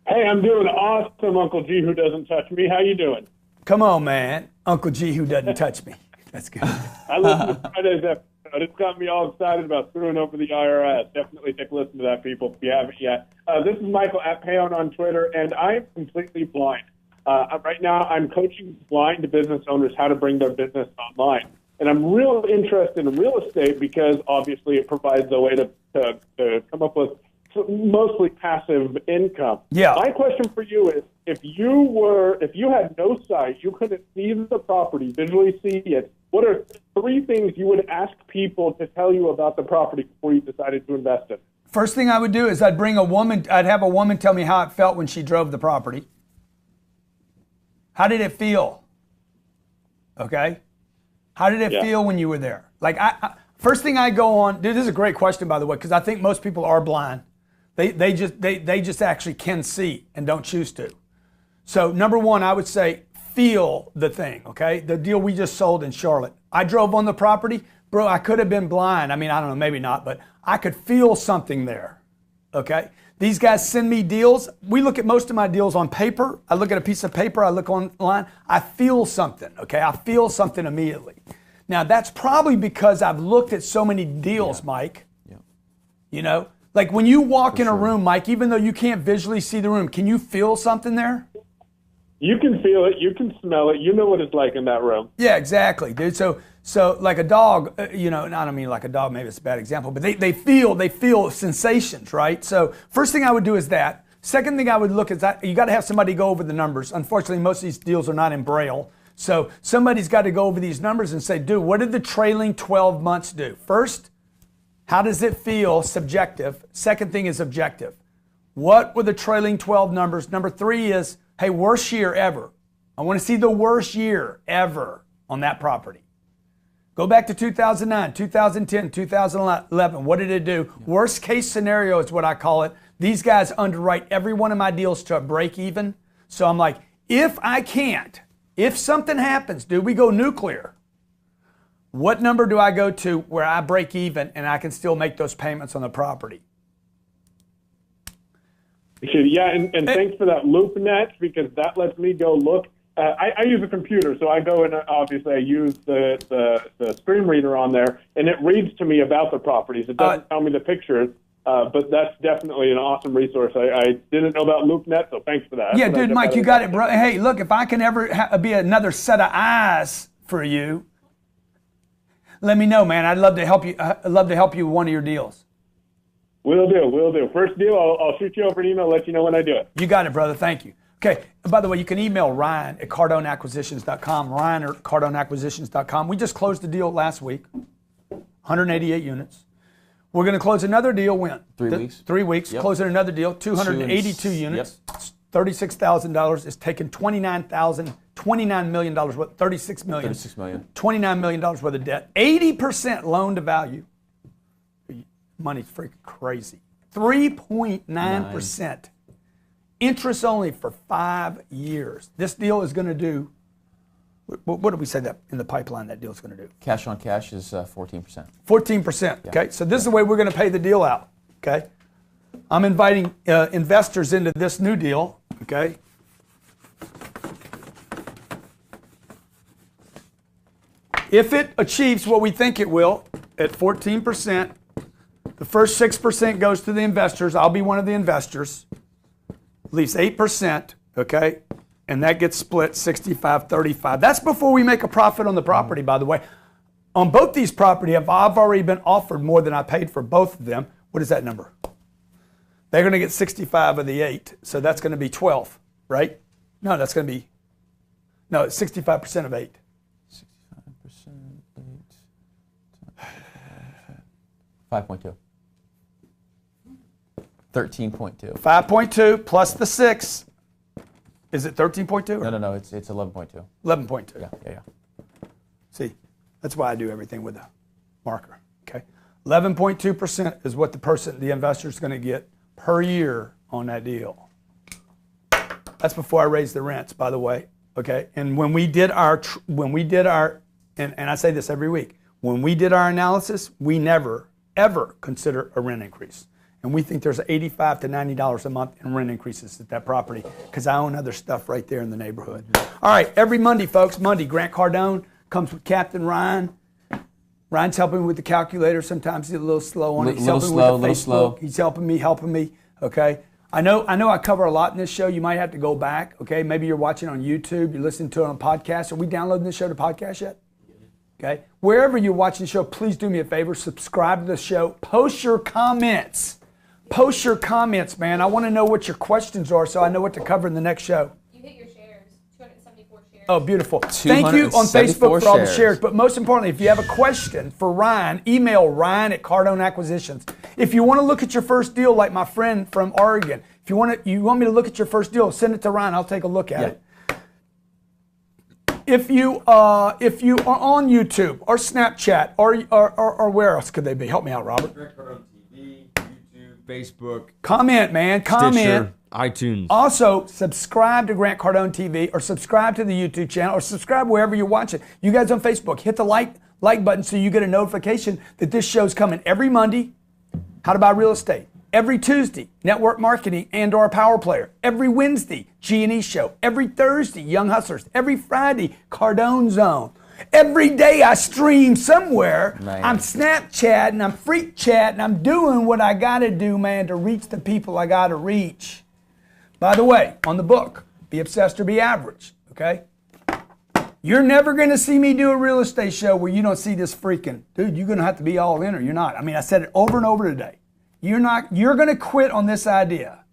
Hey, I'm doing awesome, Uncle G, who doesn't touch me. How you doing? Come on, man. Uncle G, who doesn't touch me. That's good. I listened to Friday's episode. It's got me all excited about screwing over the IRS. Definitely take a listen to that, people, if you haven't yet. This is Michael at Payon on Twitter, and I am completely blind. Right now, I'm coaching blind business owners how to bring their business online. And I'm real interested in real estate because obviously it provides a way to come up with mostly passive income. Yeah. My question for you is, if you had no sight, you couldn't see the property, visually see it, what are 3 things you would ask people to tell you about the property before you decided to invest in? First thing I would do is I'd have a woman tell me how it felt when she drove the property. How did it feel? Okay? How did it feel when you were there? Like, first thing I go on, dude, this is a great question, by the way, because I think most people are blind. They just actually can see and don't choose to. So number one, I would say feel the thing, okay? The deal we just sold in Charlotte. I drove on the property. Bro, I could have been blind. I mean, I don't know, maybe not, but I could feel something there, okay? These guys send me deals. We look at most of my deals on paper. I look at a piece of paper. I look online. I feel something, okay? I feel something immediately. Now, that's probably because I've looked at so many deals, Mike. Yeah. You know? Like when you walk in a room, Mike, even though you can't visually see the room, can you feel something there? You can feel it. You can smell it. You know what it's like in that room. Yeah, exactly, dude. So like a dog, you know, I don't mean like a dog, maybe it's a bad example, but they feel sensations, right? So first thing I would do is that. Second thing I would look is that you got to have somebody go over the numbers. Unfortunately, most of these deals are not in Braille. So somebody's got to go over these numbers and say, dude, what did the trailing 12 months do? First, how does it feel? Subjective. Second thing is objective. What were the trailing 12 numbers? Number 3 is, hey, worst year ever. I want to see the worst year ever on that property. Go back to 2009, 2010, 2011. What did it do? Worst case scenario is what I call it. These guys underwrite every one of my deals to a break even. So I'm like, if something happens, dude, we go nuclear. What number do I go to where I break even and I can still make those payments on the property? Yeah, and thanks for that LoopNet, because that lets me go look. I use a computer, so I go and obviously I use the screen reader on there, and it reads to me about the properties. It doesn't tell me the pictures, but that's definitely an awesome resource. I didn't know about LoopNet, so thanks for that. Yeah, dude, Mike, you got it, bro. Hey, look, if I can ever be another set of eyes for you, let me know, man. I'd love to help you. I'd love to help you with one of your deals. Will do. First deal, I'll shoot you over an email, let you know when I do it. You got it, brother. Thank you. Okay. By the way, you can email Ryan at CardoneAcquisitions.com. Ryan at CardoneAcquisitions.com. We just closed a deal last week, 188 units. We're going to close another deal when? 3 weeks. 3 weeks. Yep. Closing another deal, 282 units. Yep. $36,000. It's taken $29 million worth, $36 million. $36 million. $29 million worth of debt. 80% loan to value. Money's freaking crazy. 3.9%. Interest only for 5 years. This deal is going to do, what did we say that in the pipeline that deal is going to do? Cash on cash is 14%. 14%, okay? So this is the way we're going to pay the deal out, okay? I'm inviting investors into this new deal, okay? If it achieves what we think it will at 14%, the first 6% goes to the investors. I'll be one of the investors. Leaves 8%, okay? And that gets split 65-35. That's before we make a profit on the property, by the way. On both these properties, I've already been offered more than I paid for both of them. What is that number? They're going to get 65 of the 8, so that's going to be 12, right? No, that's going to be, no, it's 65% of 8. 65%, 8. 5.2. 13.2. 5.2 plus the 6. Is it 13.2? No. It's 11.2. 11.2. Yeah. See, that's why I do everything with a marker. Okay, 11.2% is what the investor is going to get per year on that deal. That's before I raise the rents, by the way. Okay, and when we did our, and I say this every week, when we did our analysis, we never ever consider a rent increase. And we think there's $85 to $90 a month in rent increases at that property because I own other stuff right there in the neighborhood. All right, every Monday, folks, Grant Cardone comes with Captain Ryan. Ryan's helping me with the calculator. Sometimes he's a little slow on it. He's helping me with the Facebook. He's helping me, okay? I know I cover a lot in this show. You might have to go back, okay? Maybe you're watching on YouTube, you're listening to it on podcast. Are we downloading this show to podcast yet? Okay? Wherever you're watching the show, please do me a favor, subscribe to the show, post your comments. Post your comments, man. I want to know what your questions are so I know what to cover in the next show. You hit your shares, 274 shares. Oh, beautiful. Thank you on Facebook for all the shares. But most importantly, if you have a question for Ryan, email Ryan at Cardone Acquisitions. If you want to look at your first deal, like my friend from Oregon, if you want me to look at your first deal, send it to Ryan. I'll take a look at it. If you are on YouTube or Snapchat or where else could they be? Help me out, Robert. Grant Cardone TV, YouTube, Facebook, Comment, man. Comment. Stitcher, iTunes. Also, subscribe to Grant Cardone TV or subscribe to the YouTube channel or subscribe wherever you watch it. You guys on Facebook, hit the like button so you get a notification that this show's coming every Monday. How to Buy Real Estate. Every Tuesday, Network Marketing and or Power Player. Every Wednesday, G&E Show. Every Thursday, Young Hustlers. Every Friday, Cardone Zone. Every day I stream somewhere. Man. I'm Snapchatting, I'm freak chatting, I'm doing what I gotta do, man, to reach the people I gotta reach. By the way, on the book, Be Obsessed or Be Average, okay? You're never going to see me do a real estate show where you don't see this freaking, dude, you're going to have to be all in or you're not. I mean, I said it over and over today. You're going to quit on this idea.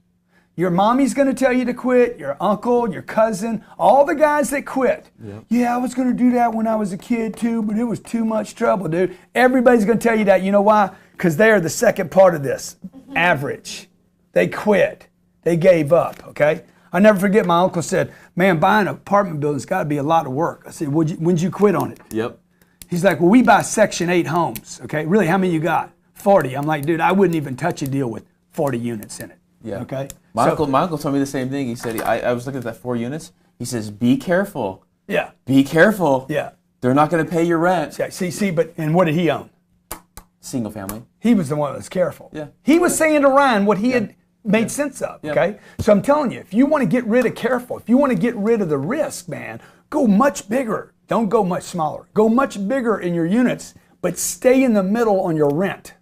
Your mommy's going to tell you to quit, your uncle, your cousin, all the guys that quit. Yep. Yeah, I was going to do that when I was a kid too, but it was too much trouble, dude. Everybody's going to tell you that. You know why? Because they are the second part of this. Average. They quit. They gave up, okay? I never forget my uncle said, man, buying an apartment building's got to be a lot of work. I said, when'd you quit on it? Yep. He's like, well, we buy Section 8 homes, okay? Really, how many you got? 40. I'm like, dude, I wouldn't even touch a deal with 40 units in it, Yeah. okay? My uncle told me the same thing. He said, I was looking at that 4 units. He says, be careful. Yeah. Be careful. Yeah. They're not going to pay your rent. Yeah, and what did he own? Single family. He was the one that was careful. Yeah. He was saying to Ryan what he had made sense of, okay? So I'm telling you, if you want to get rid of careful, if you want to get rid of the risk, man, go much bigger. Don't go much smaller. Go much bigger in your units, but stay in the middle on your rent.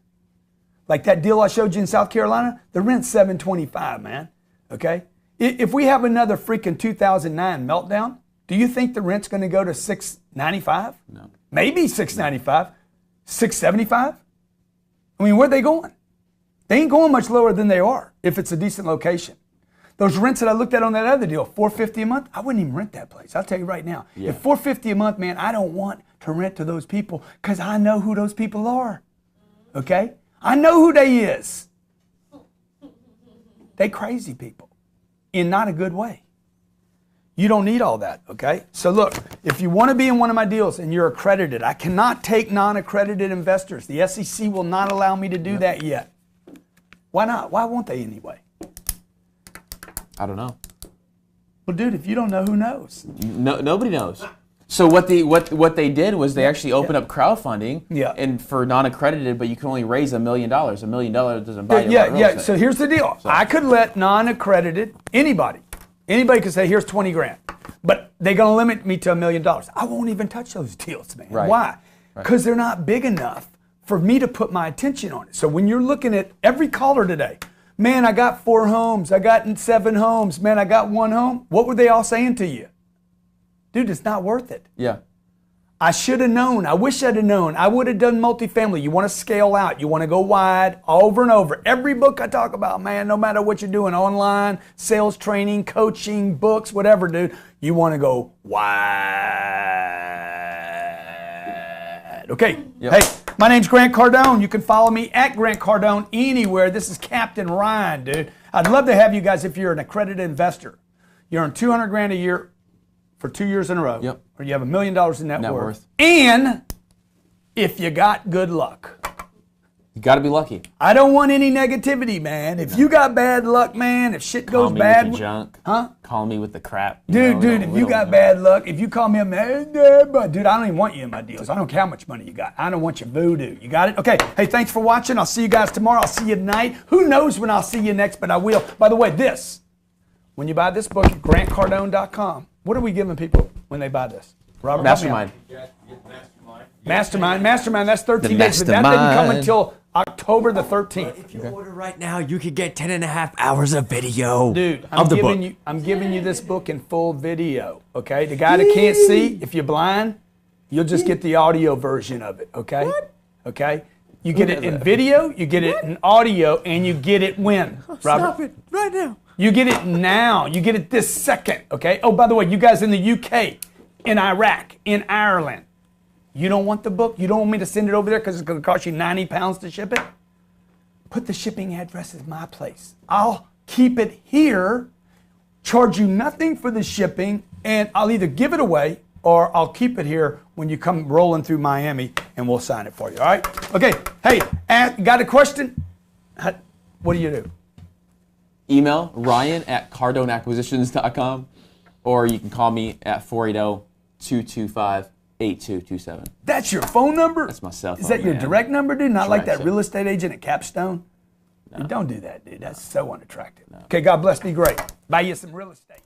Like that deal I showed you in South Carolina, the rent's $725, man, okay? If we have another freaking 2009 meltdown, do you think the rent's going to go to $695? No. Maybe $695, $675? I mean, where are they going? They ain't going much lower than they are if it's a decent location. Those rents that I looked at on that other deal, $450 a month, I wouldn't even rent that place. I'll tell you right now. Yeah. If $450 a month, man, I don't want to rent to those people because I know who those people are. Okay? I know who they is. They crazy people in not a good way. You don't need all that, okay? So look, if you want to be in one of my deals and you're accredited, I cannot take non-accredited investors. The SEC will not allow me to do that yet. Why not? Why won't they anyway? I don't know. Well, dude, if you don't know, who knows? No, nobody knows. So what they did was they actually opened up crowdfunding and for non-accredited, but you can only raise $1 million. $1 million doesn't buy you a lot of real estate. So here's the deal. So I could let non-accredited, anybody could say, here's 20 grand. But they're going to limit me to $1 million. I won't even touch those deals, man. Right. Why? Right. Because they're not big enough for me to put my attention on it. So when you're looking at every caller today, man, I got 4 homes. I got 7 homes. Man, I got 1 home. What were they all saying to you? Dude, it's not worth it. Yeah. I should have known. I wish I'd have known. I would have done multifamily. You want to scale out. You want to go wide over and over. Every book I talk about, man, no matter what you're doing, online, sales training, coaching, books, whatever, dude, you want to go wide. Okay. Yep. Hey, my name's Grant Cardone. You can follow me at Grant Cardone anywhere. This is Captain Ryan, dude. I'd love to have you guys if you're an accredited investor. You earn $200 grand a year for 2 years in a row. Yep. Or you have $1 million in net worth. worth. And if you got good luck. You got to be lucky. I don't want any negativity, man. If you got bad luck, man, if shit goes Call me bad. with the junk. Huh? Call me with the crap. Dude, if you got bad luck, if you call me up, man, dude, I don't even want you in my deals. I don't care how much money you got. I don't want your voodoo. You got it? Okay. Hey, thanks for watching. I'll see you guys tomorrow. I'll see you tonight. Who knows when I'll see you next, but I will. By the way, when you buy this book at grantcardone.com, what are we giving people when they buy this? Robert, Mastermind. Mastermind, that's 13 days, but that doesn't come until October the 13th. If you order right now, you could get 10.5 hours of video. Dude, of the book. I'm giving you this book in full video, okay? The guy that can't see, if you're blind, you'll just get the audio version of it, okay? What? Okay? You get it in video, you get it in audio, and you get it when, Robert? Stop it right now. You get it now. You get it this second, okay? Oh, by the way, you guys in the UK, in Iraq, in Ireland, you don't want the book? You don't want me to send it over there because it's going to cost you 90 pounds to ship it? Put the shipping address at my place. I'll keep it here, charge you nothing for the shipping, and I'll either give it away or I'll keep it here when you come rolling through Miami and we'll sign it for you, all right? Okay, hey, got a question? What do you do? Email ryan@cardoneacquisitions.com, or you can call me at 480-225-8227. That's your phone number? That's my cell phone. Is that your direct number, dude? Not That's like right, that so- real estate agent at Capstone? No. Dude, don't do that, dude. That's so unattractive. Okay, God bless. Be great. Buy you some real estate.